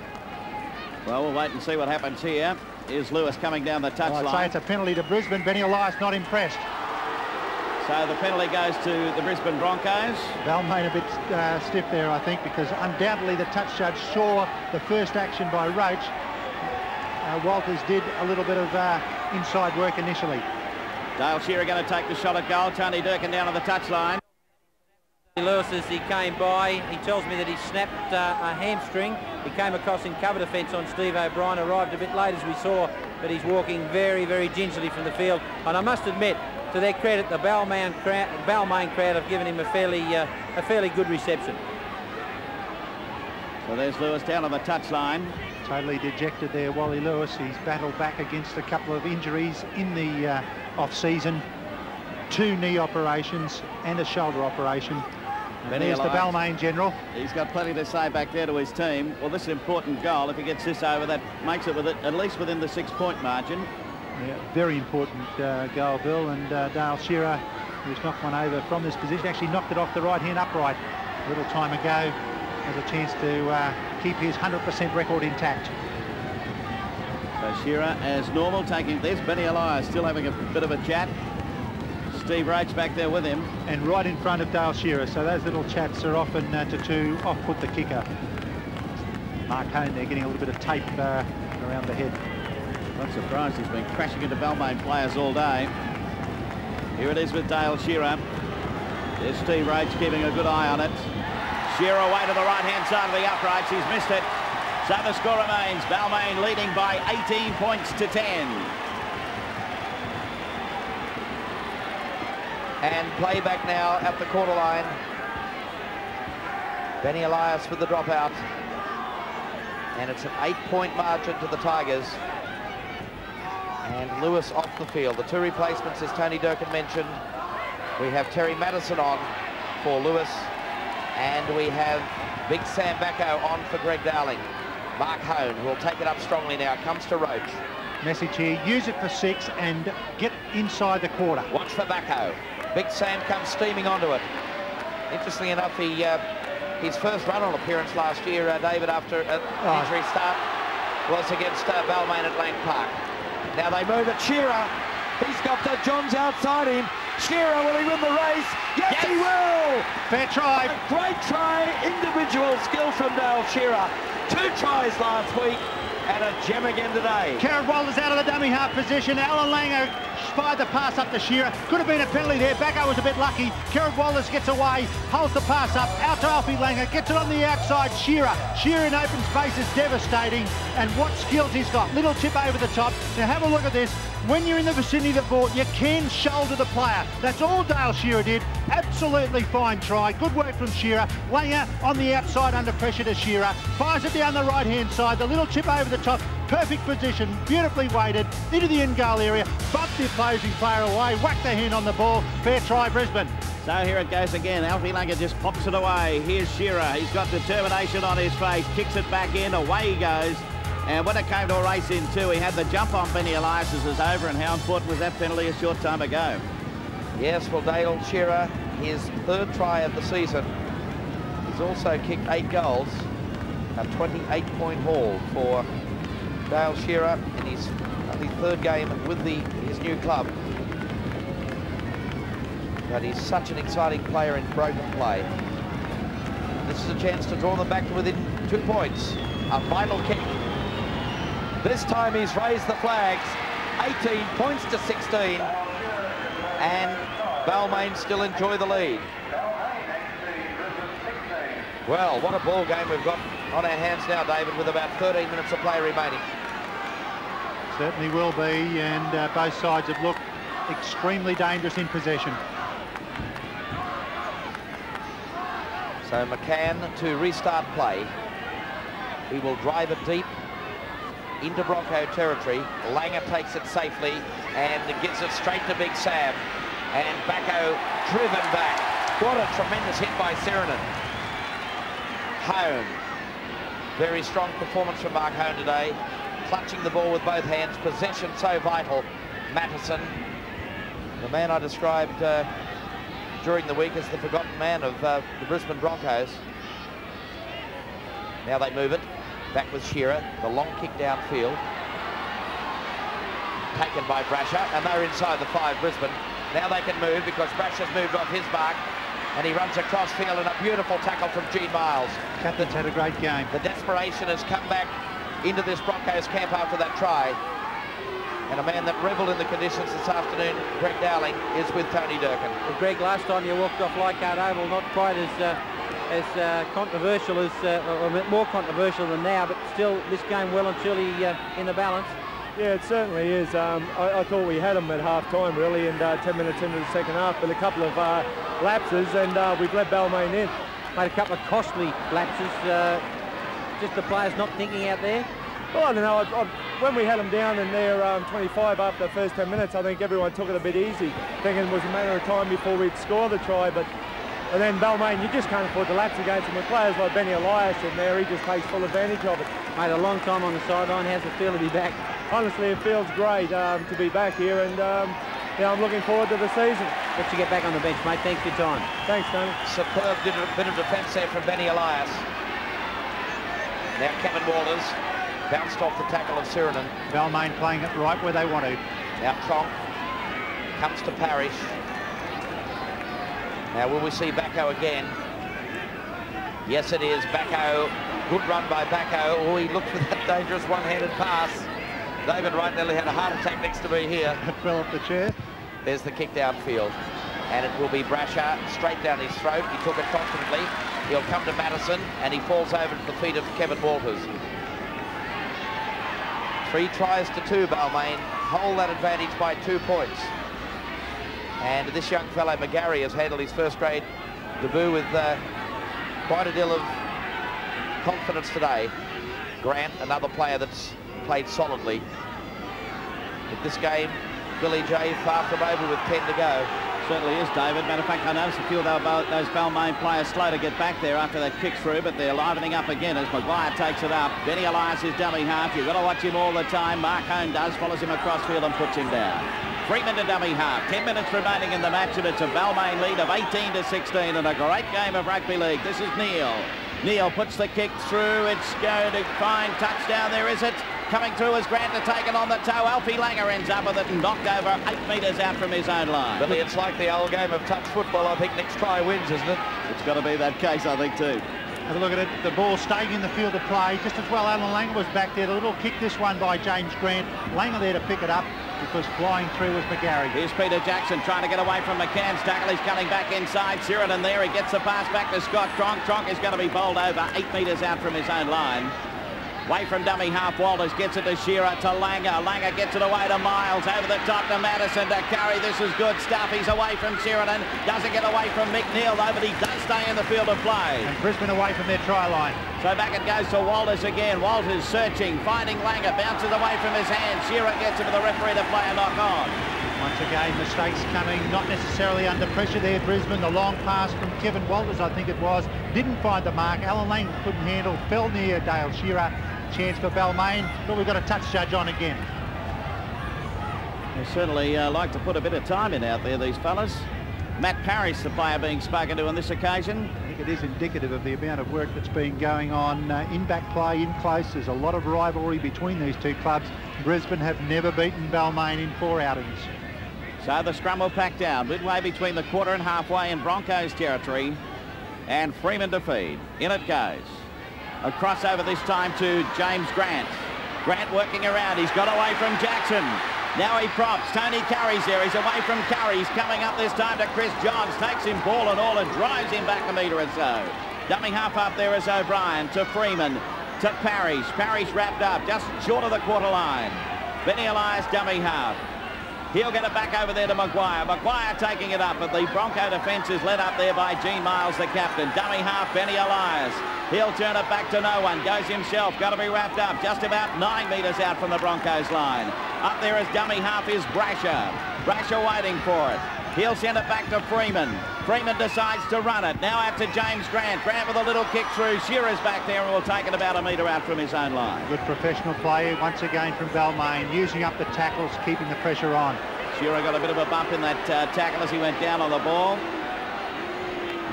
Well, we'll wait and see what happens here. Is Lewis coming down the touchline? I'd say it's a penalty to Brisbane. Benny Elias not impressed. So the penalty goes to the Brisbane Broncos. Balmain a bit stiff there, I think, because undoubtedly the touch judge saw the first action by Roach. Walters did a little bit of inside work initially. Dale Shearer going to take the shot at goal. Tony Durkin down on the touchline. Lewis, as he came by, he tells me that he snapped a hamstring. He came across in cover defence on Steve O'Brien, arrived a bit late as we saw, but he's walking very, very gingerly from the field. And I must admit, to their credit, the Balmain crowd have given him a fairly good reception. So there's Lewis down on the touchline. Totally dejected there, Wally Lewis. He's battled back against a couple of injuries in the off-season. 2 knee operations and a shoulder operation. And there's the Balmain general. He's got plenty to say back there to his team. Well, this is an important goal. If he gets this over, that makes it at least within the 6-point margin. Yeah, very important goal, Bill. And Dale Shearer, who's knocked one over from this position, actually knocked it off the right-hand upright a little time ago. Has a chance to keep his 100% record intact. So Shearer, as normal, taking this. Benny Elias still having a bit of a chat. Steve Roach back there with him. And right in front of Dale Shearer, so those little chats are often to off-put the kicker. Mark Hone there getting a little bit of tape around the head. Not surprised, he's been crashing into Balmain players all day. Here it is with Dale Shearer. There's Steve Roach keeping a good eye on it. Shearer away to the right-hand side of the uprights, he's missed it. So the score remains, Balmain leading by 18 points to 10. And play back now at the quarter line. Benny Elias with the dropout. And it's an 8-point margin to the Tigers. And Lewis off the field. The 2 replacements, as Tony Durkin mentioned. We have Terry Madison on for Lewis. And we have Big Sam Bacco on for Greg Dowling. Mark Hone, who will take it up strongly now, comes to Roach. Message here, use it for 6 and get inside the quarter. Watch for Bacco. Big Sam comes steaming onto it. Interestingly enough, his first run-on appearance last year, David, after an injury start, was against Balmain at Lang Park. Now they move it. Shearer, he's got the Johns outside him. Shearer, will he win the race? Yes, he will! Fair try. A great try, individual skill from Dale Shearer. 2 tries last week. and a gem again today. Kerrod Walters out of the dummy half position. Alan Langer spied the pass up to Shearer. Could have been a penalty there. Backo was a bit lucky. Kerrod Walters gets away, holds the pass up, out to Alfie Langer, gets it on the outside. Shearer in open space is devastating, and what skills he's got. Little chip over the top. Now have a look at this. When you're in the vicinity of the ball, you can shoulder the player. That's all Dale Shearer did. Absolutely fine try. Good work from Shearer. Langer on the outside under pressure to Shearer. Fires it down the right-hand side. The little chip over the top. Perfect position. Beautifully weighted. Into the in-goal area. Bumped the opposing player away. Whacked the hand on the ball. Fair try, Brisbane. So here it goes again. Alfie Langer just pops it away. Here's Shearer. He's got determination on his face. Kicks it back in. Away he goes. And when it came to a race in two, he had the jump on Benny Elias as was over. And how important was that penalty a short time ago? Yes, well, Dale Shearer, his third try of the season. He's also kicked 8 goals. A 28-point haul for Dale Shearer in his third game with his new club. But he's such an exciting player in broken play. This is a chance to draw them back to within 2 points. A final kick. This time he's raised the flags. 18 points to 16. And Balmain still enjoy the lead. Well, what a ball game we've got on our hands now, David, with about 13 minutes of play remaining. Certainly will be, and both sides have looked extremely dangerous in possession. So McCann to restart play. He will drive it deep into Bronco territory. Langer takes it safely and gives it straight to Big Sam. And Backo driven back. What a tremendous hit by Sirenen. Hone. Very strong performance from Mark Hone today. Clutching the ball with both hands. Possession so vital. Matteson, the man I described during the week as the forgotten man of the Brisbane Broncos. Now they move it. Back with Shearer. The long kick downfield. Taken by Brasher. And they're inside the 5, Brisbane. Now they can move because Brasher's moved off his mark. And he runs across field and a beautiful tackle from Gene Miles. Captain's had a great game. The desperation has come back into this Broncos camp after that try. And a man that revelled in the conditions this afternoon, Greg Dowling, is with Tony Durkin. Well, Greg, last time you walked off Leichhardt Oval, not quite as controversial as, or more controversial than now, but still this game well and truly in the balance. Yeah, it certainly is. I thought we had them at half-time, really, and 10 minutes into the second half, but a couple of lapses, and we've let Balmain in. Made a couple of costly lapses. Just the players not thinking out there. Well, I don't know. When we had them down in their 25 after the first 10 minutes, I think everyone took it a bit easy, thinking it was a matter of time before we'd score the try. And then Balmain, you just can't afford to lapse against them. With players like Benny Elias in there, he just takes full advantage of it. Made a long time on the sideline. How's it feel to be back? Honestly, it feels great to be back here, and yeah, I'm looking forward to the season. Let you get back on the bench, mate. Thanks for your time. Thanks, Tony. Superb bit of defence there from Benny Elias. Now Kevin Walters bounced off the tackle of Sirenen. Balmain playing it right where they want to. Now Tronk comes to Parrish. Now will we see Backo again? Yes, it is. Backo. Good run by Backo. Oh, he looked for that dangerous one-handed pass. David Wright nearly had a heart attack next to me here. Fell off the chair. There's the kick downfield. And it will be Brasher straight down his throat. He took it confidently. He'll come to Matteson, and he falls over to the feet of Kevin Walters. 3 tries to 2, Balmain. Hold that advantage by 2 points. And this young fellow, McGarry, has handled his first grade debut with quite a deal of confidence today. Grant, another player that's played solidly. But this game, Billy J far from over with 10 to go. Certainly is, David. Matter of fact, I noticed a few of those Balmain players slow to get back there after that kick through, but they're livening up again as Maguire takes it up. Benny Elias is dummy half. You've got to watch him all the time. Mark Hone does, follows him across field and puts him down. Freeman to dummy half. 10 minutes remaining in the match, and it's a Balmain lead of 18 to 16 and a great game of rugby league. This is Neil. Neil puts the kick through. It's going to find touchdown. There is it. Coming through as Grant to take it on the toe. Alfie Langer ends up with it and knocked over 8 metres out from his own line. Billy, it's like the old game of touch football. I think next try wins, isn't it? It's got to be that case, I think, too. Have a look at it. The ball staying in the field of play. Just as well, Alan Langer was back there. The little kick, this one by James Grant. Langer there to pick it up because flying through was McGarry. Here's Peter Jackson trying to get away from McCann's tackle. He's coming back inside. Sheridan there. He gets the pass back to Scott Tronk. Tronk is going to be bowled over 8 metres out from his own line. Away from dummy half, Walters gets it to Shearer, to Langer. Langer gets it away to Miles, over the top to Madison, to Curry. This is good stuff. He's away from Sheridan. Doesn't get away from McNeil, though, but he does stay in the field of play. And Brisbane away from their try line. So back it goes to Walters again. Walters searching, finding Langer, bounces away from his hand. Shearer gets it for the referee to play a knock on. Once again, mistakes coming, not necessarily under pressure there, Brisbane. The long pass from Kevin Walters, I think it was, didn't find the mark. Alan Langer couldn't handle, fell near Dale Shearer. Chance for Balmain, but we've got a touch judge on again. They certainly like to put a bit of time in out there, these fellas. Matt Parrish, the player being spoken to on this occasion. I think it is indicative of the amount of work that's been going on in back play, in close. There's a lot of rivalry between these two clubs. Brisbane have never beaten Balmain in 4 outings. So the scrum will pack down midway between the quarter and halfway in Broncos territory, and Freeman to feed. In it goes. A crossover this time to James Grant. Grant working around. He's got away from Jackson. Now he props. Tony Curry's there. He's away from Curry. He's coming up this time to Chris Johns. Takes him ball and all and drives him back a metre or so. Dummy half up there is O'Brien to Freeman to Parrish. Parrish wrapped up just short of the quarter line. Benny Elias dummy half. He'll get it back over there to Maguire. Maguire taking it up, but the Bronco defence is led up there by Gene Miles, the captain. Dummy half, Benny Elias. He'll turn it back to no one. Goes himself. Got to be wrapped up. Just about 9 metres out from the Broncos line. Up there as dummy half is Brasher. Brasher waiting for it. He'll send it back to Freeman. Freeman decides to run it. Now out to James Grant. Grant with a little kick through. Shearer's back there and will take it about a metre out from his own line. Good professional play once again from Balmain, using up the tackles, keeping the pressure on. Shearer got a bit of a bump in that tackle as he went down on the ball.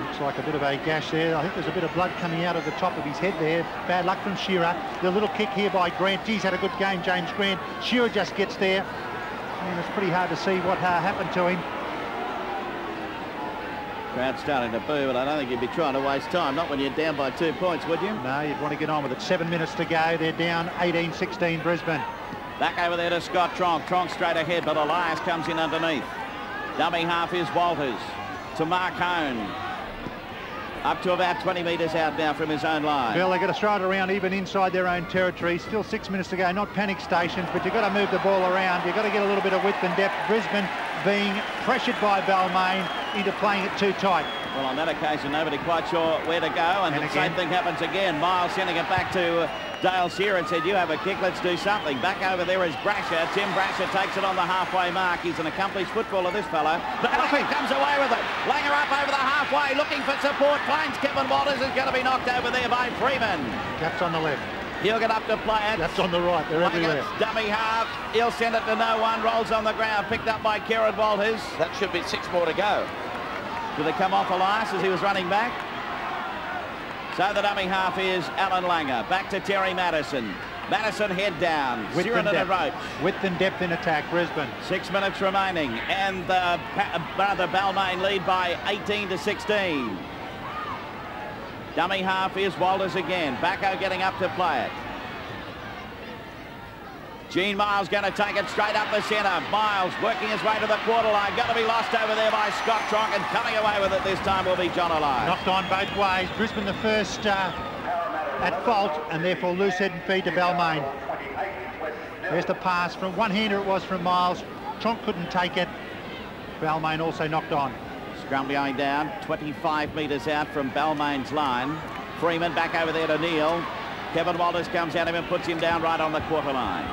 Looks like a bit of a gash there. I think there's a bit of blood coming out of the top of his head there. Bad luck from Shearer. The little kick here by Grant. Geez, had a good game, James Grant. Shearer just gets there. And it's pretty hard to see what happened to him. Crowd starting to boo, but I don't think you'd be trying to waste time. Not when you're down by 2 points, would you? No, you'd want to get on with it. 7 minutes to go. They're down 18-16 Brisbane. Back over there to Scott Tronk. Tronk straight ahead, but Elias comes in underneath. Dummy half is Walters to Mark Hone. Up to about 20 metres out now from his own line. Well, they've got to stride around even inside their own territory. Still 6 minutes to go. Not panic stations, but you've got to move the ball around. You've got to get a little bit of width and depth. Brisbane being pressured by Balmain into playing it too tight. Well, on that occasion, nobody quite sure where to go, and the same thing happens again. Miles sending it back to Dale Shearer and said, you have a kick, let's do something. Back over there is Brasher. Tim Brasher takes it on the halfway mark. He's an accomplished footballer, this fellow. But Langer comes away with it. Langer up over the halfway, looking for support. Finds Kevin Walters, is going to be knocked over there by Freeman. Gaps on the left. He'll get up to play it. Gaps on the right, they're everywhere. Dummy half, he'll send it to no one. Rolls on the ground, picked up by Kieran Walters. That should be 6 more to go. Did they come off Elias as he was running back? So the dummy half is Alan Langer. Back to Terry Madison. Madison head down. Width and depth. Roach. Width and depth in attack, Brisbane. 6 minutes remaining, and the Balmain lead by 18-16. Dummy half is Walters again. Bacco getting up to play it. Gene Miles going to take it straight up the centre. Miles working his way to the quarter line. Got to be lost over there by Scott Tronk, and coming away with it this time will be John Elias. Knocked on both ways. Brisbane the first at fault, and therefore loose head and feed to Balmain. There's the pass from one-hander. It was from Miles. Tronk couldn't take it. Balmain also knocked on. Scrum going down 25 metres out from Balmain's line. Freeman back over there to Neil. Kevin Walters comes at him and puts him down right on the quarter line.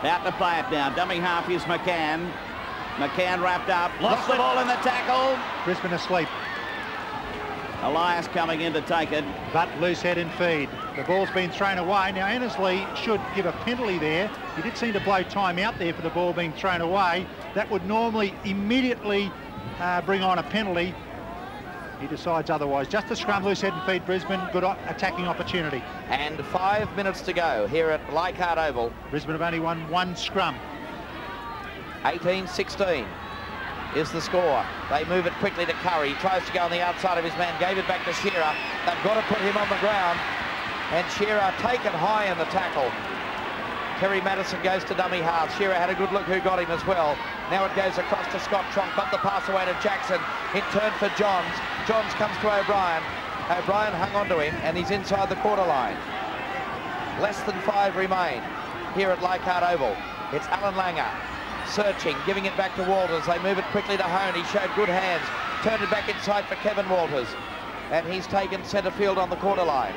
Out to play it now. Dummy half is McCann. McCann wrapped up. Lost the ball in the tackle. Brisbane asleep. Elias coming in to take it. But loose head and feed. The ball's been thrown away. Now Annesley should give a penalty there. He did seem to blow time out there for the ball being thrown away. That would normally immediately bring on a penalty. He decides otherwise. Just a scrum, loose head and feed Brisbane. Good attacking opportunity. And 5 minutes to go here at Leichhardt Oval. Brisbane have only won one scrum. 18-16. is the score. They move it quickly to Curry. He tries to go on the outside of his man. Gave it back to Shearer. They've got to put him on the ground. And Shearer taken high in the tackle. Terry Madison goes to dummy half. Shearer had a good look who got him as well. Now it goes across to Scott Tronk. Got the pass away to Jackson. In turn for Johns. Johns comes to O'Brien. O'Brien hung on to him and he's inside the quarter line. Less than 5 remain here at Leichhardt Oval. It's Alan Langer searching, giving it back to Walters. They move it quickly to Hone. He showed good hands. Turned it back inside for Kevin Walters. And he's taken centre field on the quarter line.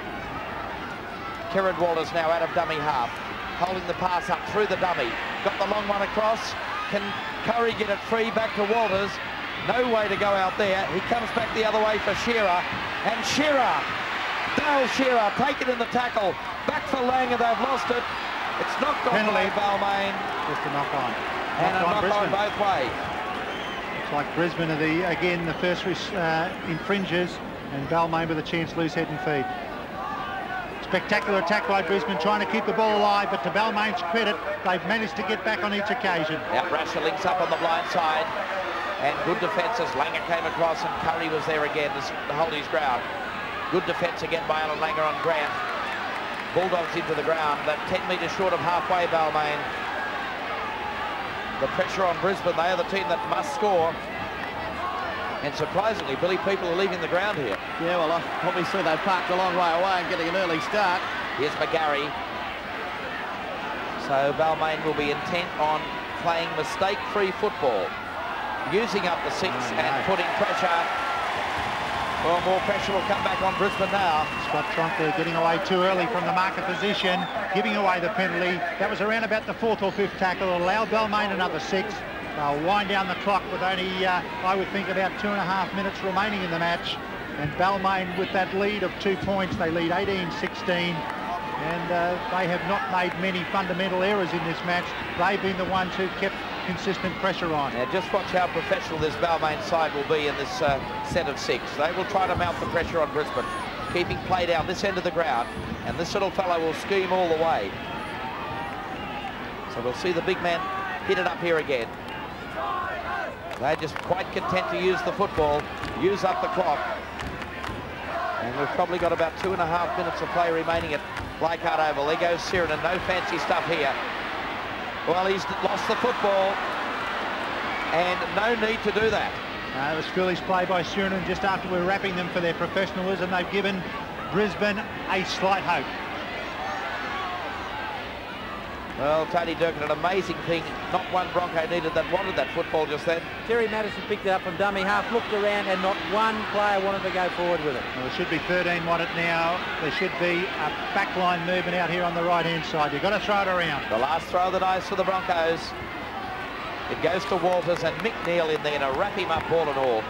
Kieran Walters now out of dummy half. Holding the pass up through the dummy. Got the long one across. Can Curry get it free back to Walters? No way to go out there. He comes back the other way for Shearer. And Shearer, Dale Shearer, taken in the tackle. Back for Langer, they've lost it. It's knocked on by Balmain. Just a knock on. And a knock on both ways. It's like Brisbane are again the first infringers, and Balmain with a chance to lose head and feet. Spectacular attack by Brisbane, trying to keep the ball alive, but to Balmain's credit, they've managed to get back on each occasion. Yeah, Brasher links up on the blind side, and good defence as Langer came across, and Curry was there again to hold his ground. Good defence again by Alan Langer on Grant. Bulldogs into the ground, but 10 metres short of halfway, Balmain. The pressure on Brisbane, they are the team that must score. And surprisingly, Billy, people are leaving the ground here. Yeah, well, obviously they've parked a long way away and getting an early start. Here's McGarry. So Balmain will be intent on playing mistake-free football, using up the 6 and putting pressure. Well, more pressure will come back on Brisbane now. Scott Tronk there getting away too early from the marker position, giving away the penalty. That was around about the 4th or 5th tackle. It'll allow Balmain another 6. They'll wind down the clock with only, I would think, about 2.5 minutes remaining in the match. And Balmain with that lead of 2 points, they lead 18-16. And they have not made many fundamental errors in this match. They've been the ones who kept consistent pressure on. Now just watch how professional this Balmain side will be in this set of 6. They will try to mount the pressure on Brisbane, keeping play down this end of the ground, and this little fellow will scheme all the way. So we'll see the big man hit it up here again. They're just quite content to use the football, use up the clock. And we've probably got about 2.5 minutes of play remaining at Leichhardt Oval. There goes Siren, and no fancy stuff here. Well, he's lost the football, and no need to do that. It was foolish play by Siren just after we're wrapping them for their professionalism. They've given Brisbane a slight hope. Well, Tony Durkin, an amazing thing. Not one Bronco needed that wanted that football just then. Terry Madison picked it up from dummy half, looked around, and not one player wanted to go forward with it. Well, there should be 13 want it now. There should be a backline movement out here on the right-hand side. You've got to throw it around. The last throw of the dice for the Broncos. It goes to Walters and Mick Neal in there to wrap him up ball and all.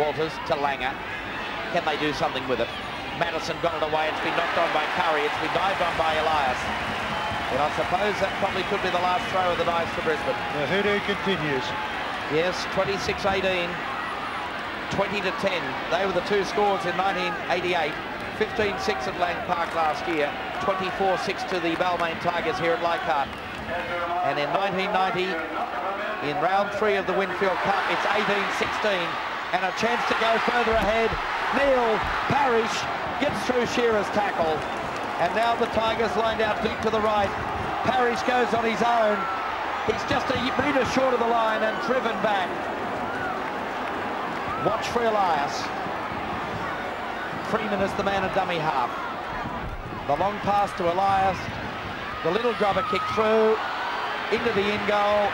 Walters to Langer. Can they do something with it? Madison got it away. It's been knocked on by Curry. It's been dived on by Elias. And I suppose that probably could be the last throw of the dice for Brisbane. The hoodoo continues. Yes, 26-18, 20-10. They were the 2 scores in 1988. 15-6 at Lang Park last year. 24-6 to the Balmain Tigers here at Leichhardt. And in 1990, in round 3 of the Winfield Cup, it's 18-16. And a chance to go further ahead. Neil Parrish gets through Shearer's tackle. And now the Tigers lined out deep to the right. Parrish goes on his own. He's just a metre short of the line and driven back. Watch for Elias. Freeman is the man at dummy half. The long pass to Elias. The little grubber kick through. Into the in goal.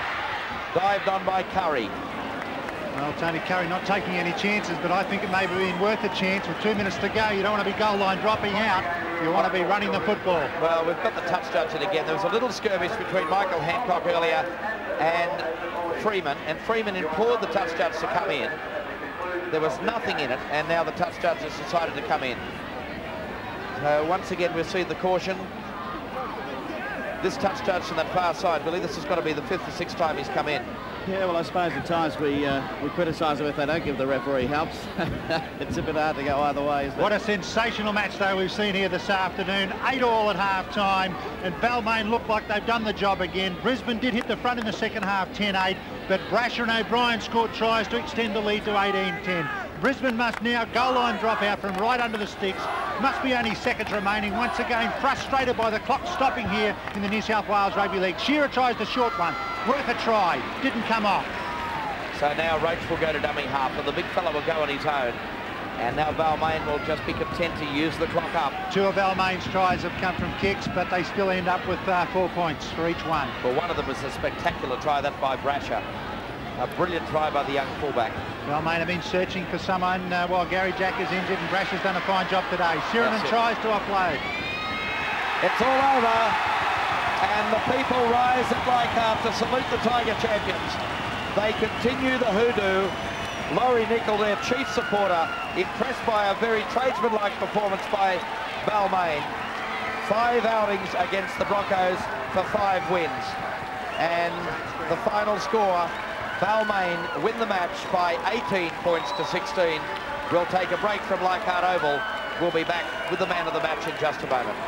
Dived on by Curry. Well, Tony Curry not taking any chances, but I think it may have been worth a chance. With 2 minutes to go, you don't want to be goal line dropping out. You want to be running the football. Well, we've got the touch judge in again. There was a little skirmish between Michael Hancock earlier and Freeman, and Freeman implored the touch judge to come in. There was nothing in it, and now the touch judge has decided to come in. So once again, we'll see the caution. This touch judge from that far side, Billy, this has got to be the 5th or 6th time he's come in. Yeah, well, I suppose at times we criticise them if they don't give the referee helps. It's a bit hard to go either way, isn't it? What a sensational match, though, we've seen here this afternoon. 8-all at half-time, and Balmain look like they've done the job again. Brisbane did hit the front in the second half, 10-8, but Brasher and O'Brien scored tries to extend the lead to 18-10. Brisbane must now goal line drop out from right under the sticks. Must be only seconds remaining. Once again, frustrated by the clock stopping here in the New South Wales Rugby League. Shearer tries the short one. Worth a try. Didn't come off. So now Roach will go to dummy half, and the big fella will go on his own. And now Balmain will just be content to use the clock up. 2 of Balmain's tries have come from kicks, but they still end up with 4 points for each one. Well, one of them was a spectacular try, that by Brasher. A brilliant try by the young fullback. Balmain have been searching for someone while Gary Jack is injured, and Brasher's done a fine job today. Sheridan tries to offload. It's all over, and the people rise at Leichhardt to salute the Tiger champions. They continue the hoodoo. Laurie Nicol, their chief supporter, impressed by a very tradesman-like performance by Balmain. 5 outings against the Broncos for 5 wins. And the final score, Balmain win the match by 18 points to 16. We'll take a break from Leichhardt Oval. We'll be back with the man of the match in just a moment.